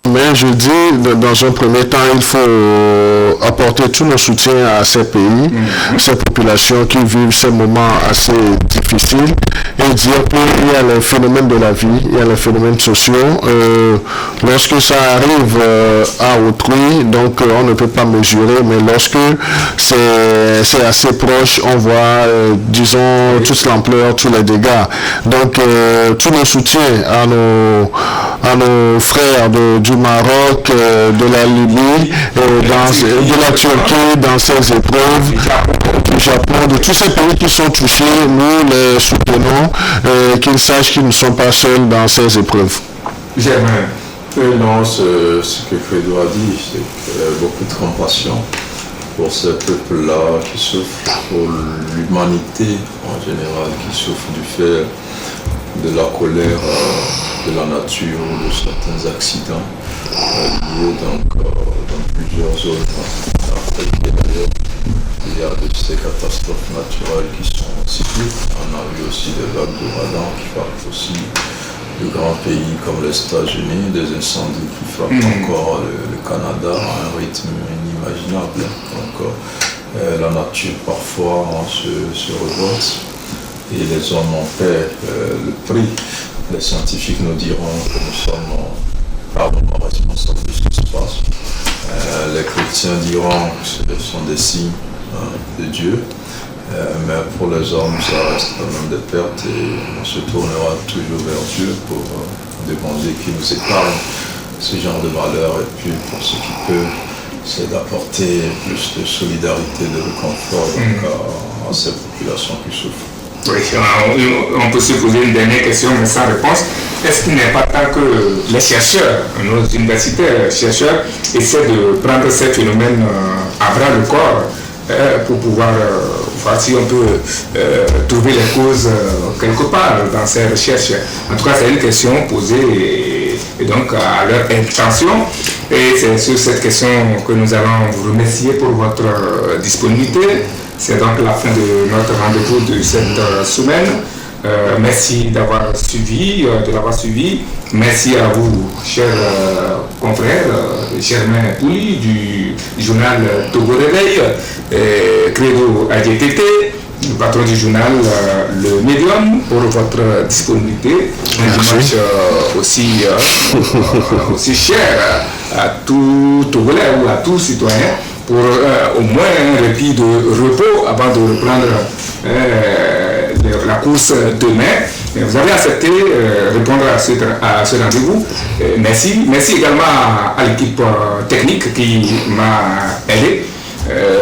Mais je dis, dans un premier temps, il faut apporter tout notre soutien à ces pays, ces populations qui vivent ces moments assez difficiles, et dire qu'il y a les phénomènes de la vie, il y a les phénomènes sociaux. Lorsque ça arrive à autrui, donc on ne peut pas mesurer, mais lorsque c'est assez proche, on voit, disons, toute l'ampleur, tous les dégâts. Donc, tout nos soutiens à nos frères du Maroc, de la Libye, de la Turquie dans ces épreuves, du Japon, de tous ces pays qui sont touchés, nous les soutenons, qu'ils sachent qu'ils ne sont pas seuls dans ces épreuves.
Germain.
Non, ce que Fredo a dit, c'est qu'il y a beaucoup de compassion pour ces peuples-là qui souffrent, pour l'humanité en général qui souffre du fait de la colère de la nature ou de certains accidents liés dans plusieurs zones d'Afrique et d'ailleurs. Il y a de ces catastrophes naturelles qui sont cycliques. On a vu aussi des vagues d'ouragans qui frappent aussi de grands pays comme les États-Unis, des incendies qui frappent encore le Canada à un rythme inimaginable. Donc la nature parfois se révolte et les hommes en paient le prix. Les scientifiques nous diront que nous sommes probablement responsables de ce qui se passe. Les chrétiens diront que ce sont des signes de Dieu. Mais pour les hommes, ça reste quand même des pertes et on se tournera toujours vers Dieu pour demander qu'il nous épargne ce genre de malheur. Et puis pour ce qui peut, c'est d'apporter plus de solidarité, de réconfort à ces populations qui souffrent.
Oui, on peut se poser une dernière question, mais sans réponse. Est-ce qu'il n'est pas temps que les chercheurs, nos universitaires chercheurs, essaient de prendre ces phénomènes à bras le corps pour pouvoir voir si on peut trouver les causes quelque part dans ces recherches? En tout cas, c'est une question posée et donc à leur intention. Et c'est sur cette question que nous allons vous remercier pour votre disponibilité. C'est donc la fin de notre rendez-vous de cette semaine. Merci d'avoir suivi, de l'avoir suivi. Merci à vous, chers confrères, Germain Pouli du journal Togo Réveil, Credo ADTT, patron du journal Le Médium, pour votre disponibilité. Un dimanche aussi cher à tout Togolais ou à tout citoyen, pour au moins un répit de repos avant de reprendre la course demain. Vous avez accepté répondre à ce rendez-vous. Merci également à l'équipe technique qui m'a aidé.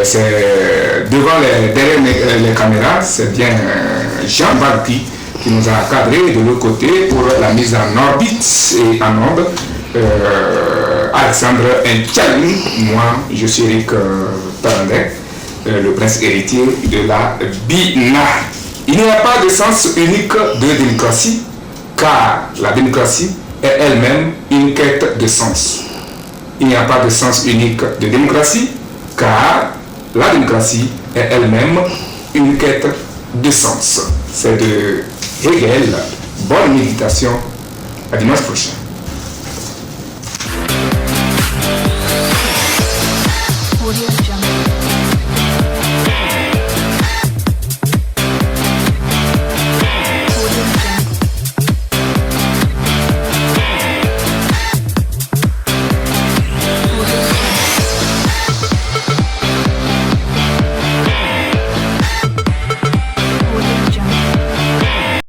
C'est derrière les caméras, c'est bien Jean Barty qui nous a cadré de l'autre côté pour la mise en orbite et en onde. Alexandre Ntchalin, moi je suis Eric Tarandek, le prince héritier de la BINA. Il n'y a pas de sens unique de démocratie, car la démocratie est elle-même une quête de sens. Il n'y a pas de sens unique de démocratie, car la démocratie est elle-même une quête de sens. C'est de Hegel. Bonne méditation. À dimanche prochain.